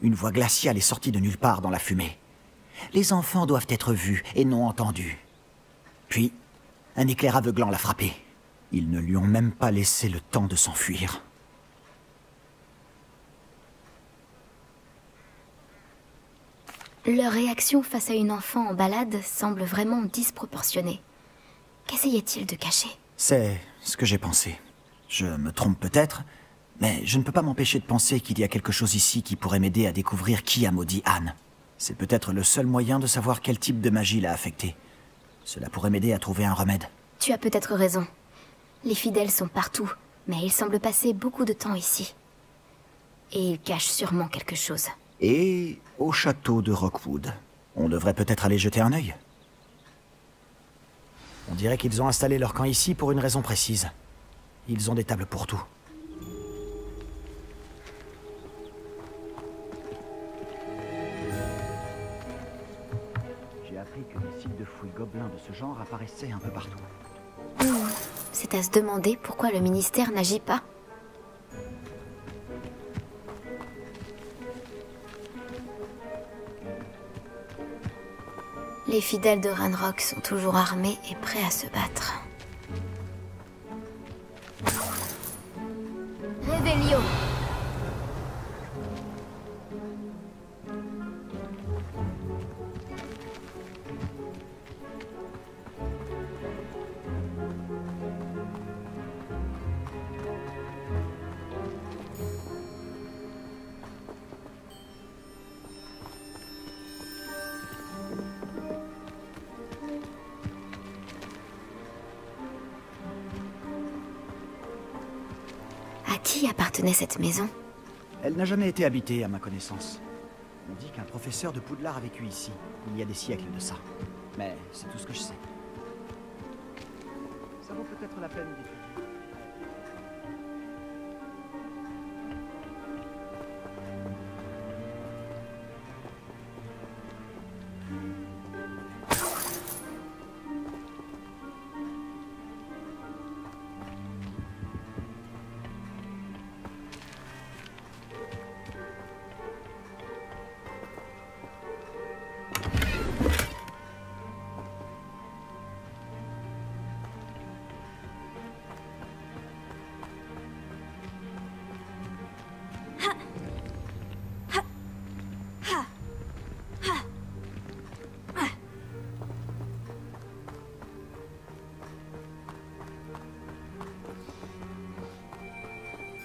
I: une voix glaciale est sortie de nulle part dans la fumée. Les enfants doivent être vus et non entendus. Puis, un éclair aveuglant l'a frappé. Ils ne lui ont même pas laissé le temps de s'enfuir.
D: Leur réaction face à une enfant en balade semble vraiment disproportionnée. Qu'essayait-il de cacher?
I: C'est ce que j'ai pensé. Je me trompe peut-être, mais je ne peux pas m'empêcher de penser qu'il y a quelque chose ici qui pourrait m'aider à découvrir qui a maudit Anne. C'est peut-être le seul moyen de savoir quel type de magie l'a affectée. Cela pourrait m'aider à trouver un remède.
D: Tu as peut-être raison. Les fidèles sont partout, mais ils semblent passer beaucoup de temps ici. Et il cache sûrement quelque chose.
I: Et au château de Rockwood. On devrait peut-être aller jeter un œil. On dirait qu'ils ont installé leur camp ici pour une raison précise. Ils ont des tables pour tout. J'ai appris que des sites de fouilles gobelins de ce genre apparaissaient un peu partout.
D: C'est à se demander pourquoi le ministère n'agit pas. Les fidèles de Ranrock sont toujours armés et prêts à se battre. Réveillon! À qui appartenait cette maison?
I: Elle n'a jamais été habitée, à ma connaissance. On dit qu'un professeur de Poudlard a vécu ici, il y a des siècles de ça. Mais c'est tout ce que je sais. Ça vaut peut-être la peine d'étudier.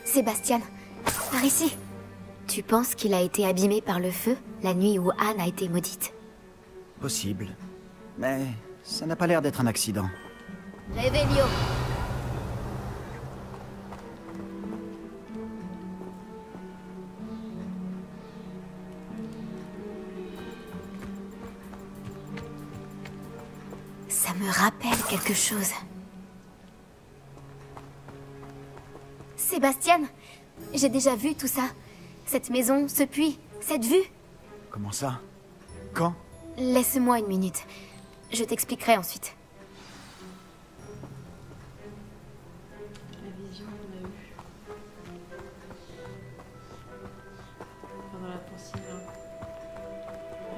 D: Sébastien, par ici. Tu penses qu'il a été abîmé par le feu, la nuit où Anne a été maudite?
I: Possible. Mais ça n'a pas l'air d'être un accident.
D: Réveillon! Ça me rappelle quelque chose. Sébastien, j'ai déjà vu tout ça. Cette maison, ce puits, cette vue.
I: Comment ça? Quand?
D: Laisse-moi une minute. Je t'expliquerai ensuite.
A: La vision qu'on a eue. Pendant la pensée.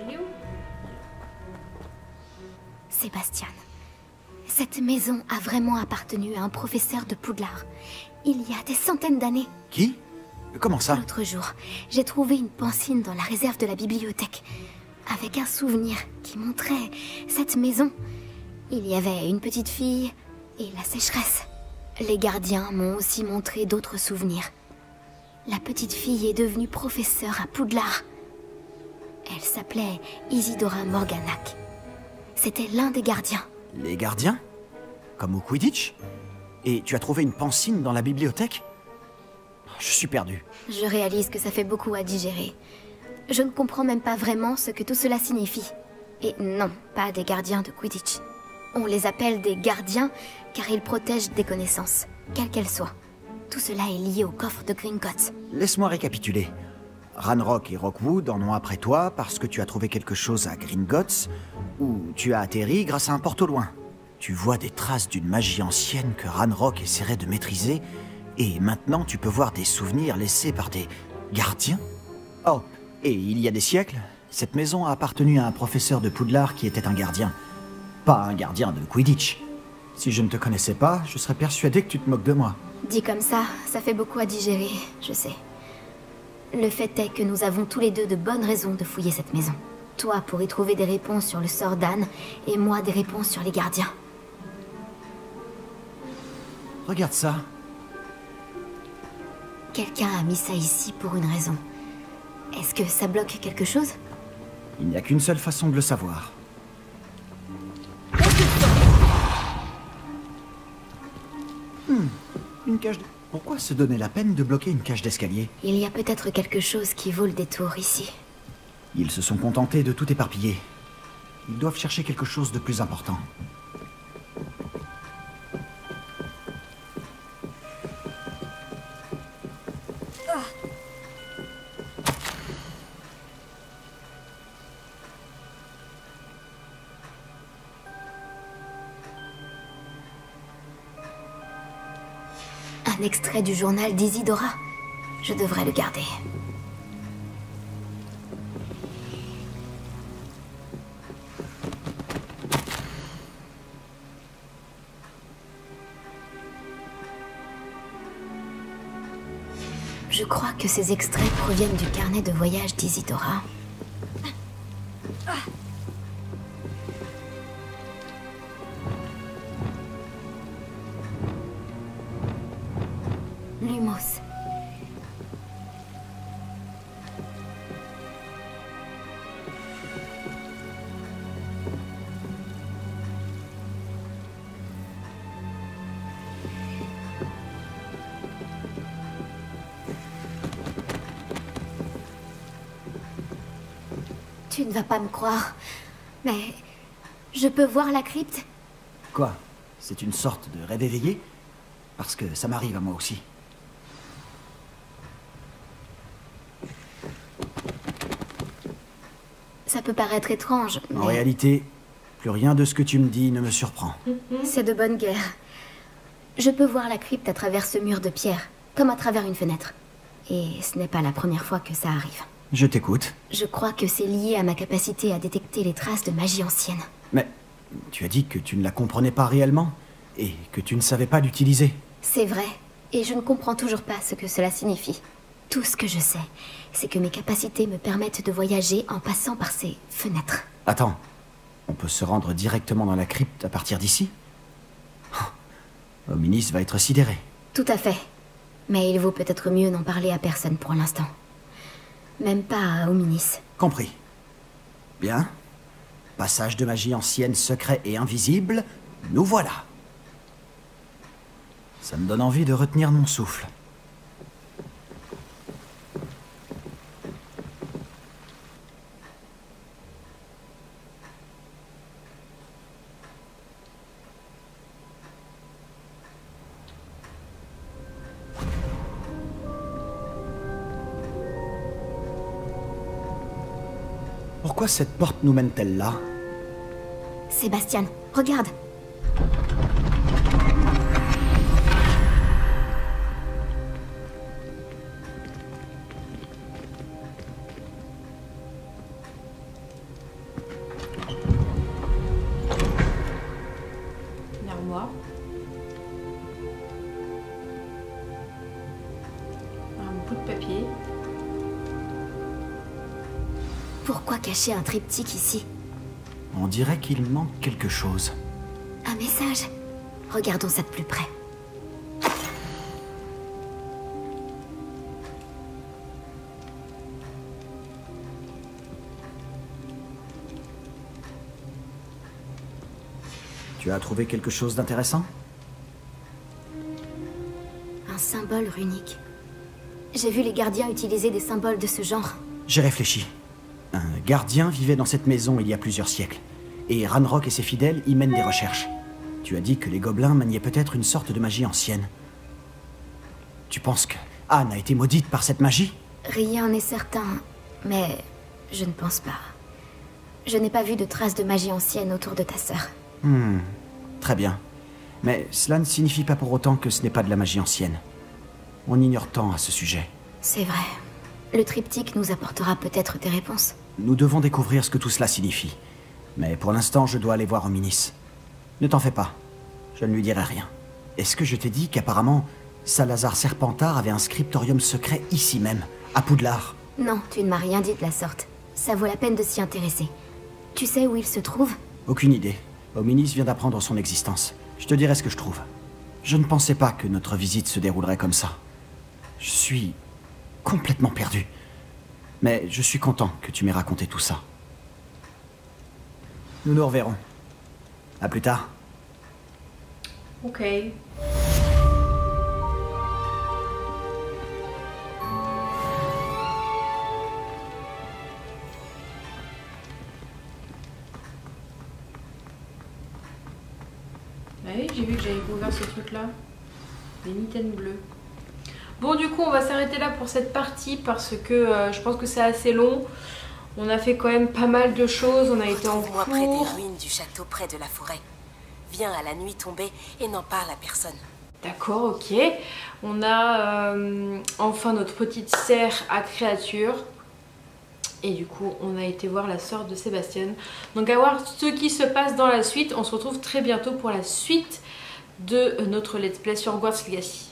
A: Il est où?
D: Sébastien, cette maison a vraiment appartenu à un professeur de Poudlard. Il y a des centaines d'années.
I: Qui? Comment ça?
D: L'autre jour, j'ai trouvé une pancine dans la réserve de la bibliothèque, avec un souvenir qui montrait cette maison. Il y avait une petite fille et la sécheresse. Les gardiens m'ont aussi montré d'autres souvenirs. La petite fille est devenue professeure à Poudlard. Elle s'appelait Isidora Morganac. C'était l'un des gardiens.
I: Les gardiens? Comme au Quidditch? Et tu as trouvé une pancine dans la bibliothèque? Je suis perdu.
D: Je réalise que ça fait beaucoup à digérer. Je ne comprends même pas vraiment ce que tout cela signifie. Et non, pas des gardiens de Quidditch. On les appelle des gardiens car ils protègent des connaissances, quelles qu'elles soient. Tout cela est lié au coffre de Gringotts.
I: Laisse-moi récapituler. Ranrock et Rockwood en ont après toi parce que tu as trouvé quelque chose à Gringotts, ou tu as atterri grâce à un porte au loin. Tu vois des traces d'une magie ancienne que Ranrock essaierait de maîtriser, et maintenant tu peux voir des souvenirs laissés par des gardiens? Oh, et il y a des siècles, cette maison a appartenu à un professeur de Poudlard qui était un gardien. Pas un gardien de Quidditch. Si je ne te connaissais pas, je serais persuadé que tu te moques de moi.
D: Dit comme ça fait beaucoup à digérer, je sais. Le fait est que nous avons tous les deux de bonnes raisons de fouiller cette maison. Toi pour y trouver des réponses sur le sort d'Anne, et moi des réponses sur les gardiens.
I: Regarde ça.
D: Quelqu'un a mis ça ici pour une raison. Est-ce que ça bloque quelque chose?
I: Il n'y a qu'une seule façon de le savoir. Une cage de... Pourquoi se donner la peine de bloquer une cage d'escalier?
D: Il y a peut-être quelque chose qui vaut le détour ici.
I: Ils se sont contentés de tout éparpiller. Ils doivent chercher quelque chose de plus important.
D: Un extrait du journal d'Isidora. Je devrais le garder. Je crois que ces extraits proviennent du carnet de voyage d'Isidora. Lumos. Tu ne vas pas me croire, mais je peux voir la crypte?
I: Quoi? C'est une sorte de rêve éveillé? Parce que ça m'arrive à moi aussi.
D: Ça peut paraître étrange, mais...
I: En réalité, plus rien de ce que tu me dis ne me surprend.
D: C'est de bonne guerre. Je peux voir la crypte à travers ce mur de pierre, comme à travers une fenêtre. Et ce n'est pas la première fois que ça arrive.
I: Je t'écoute.
D: Je crois que c'est lié à ma capacité à détecter les traces de magie ancienne.
I: Mais tu as dit que tu ne la comprenais pas réellement, et que tu ne savais pas l'utiliser.
D: C'est vrai, et je ne comprends toujours pas ce que cela signifie. Tout ce que je sais, c'est que mes capacités me permettent de voyager en passant par ces fenêtres.
I: Attends, on peut se rendre directement dans la crypte à partir d'ici? Hominis va être sidéré.
D: Tout à fait. Mais il vaut peut-être mieux n'en parler à personne pour l'instant. Même pas à Hominis.
I: Compris. Bien. Passage de magie ancienne, secret et invisible, nous voilà. Ça me donne envie de retenir mon souffle. Pourquoi cette porte nous mène-t-elle là?
D: Sébastien, regarde.
A: Une armoire. Un bout de papier.
D: Pourquoi cacher un triptyque ici?
I: On dirait qu'il manque quelque chose.
D: Un message. Regardons ça de plus près.
I: Tu as trouvé quelque chose d'intéressant?
D: Un symbole runique. J'ai vu les gardiens utiliser des symboles de ce genre.
I: J'ai réfléchi. Un gardien vivait dans cette maison il y a plusieurs siècles. Et Ranrock et ses fidèles y mènent des recherches. Tu as dit que les gobelins maniaient peut-être une sorte de magie ancienne. Tu penses que Anne a été maudite par cette magie?
D: Rien n'est certain, mais je ne pense pas. Je n'ai pas vu de traces de magie ancienne autour de ta sœur.
I: Très bien. Mais cela ne signifie pas pour autant que ce n'est pas de la magie ancienne. On ignore tant à ce sujet.
D: C'est vrai. Le triptyque nous apportera peut-être des réponses.
I: Nous devons découvrir ce que tout cela signifie. Mais pour l'instant, je dois aller voir Hominis. Ne t'en fais pas. Je ne lui dirai rien. Est-ce que je t'ai dit qu'apparemment, Salazar Serpentard avait un scriptorium secret ici même, à Poudlard?
D: Non, tu ne m'as rien dit de la sorte. Ça vaut la peine de s'y intéresser. Tu sais où il se trouve?
I: Aucune idée. Hominis vient d'apprendre son existence. Je te dirai ce que je trouve. Je ne pensais pas que notre visite se déroulerait comme ça. Je suis complètement perdu. Mais je suis content que tu m'aies raconté tout ça. Nous nous reverrons. À plus tard.
A: Ok. Ah oui, j'ai vu que j'avais ouvert ce truc là. Des mitaines bleues. Bon, du coup on va s'arrêter là pour cette partie parce que je pense que c'est assez long. On a fait quand même pas mal de choses, on a été en cours.
M: Près des ruines du château, près de la forêt. Viens à la nuit tombée et n'en parle à personne.
A: D'accord, ok. On a enfin notre petite serre à créature. Et du coup, on a été voir la sœur de Sébastien. Donc à voir ce qui se passe dans la suite. On se retrouve très bientôt pour la suite de notre let's play sur Hogwarts Legacy.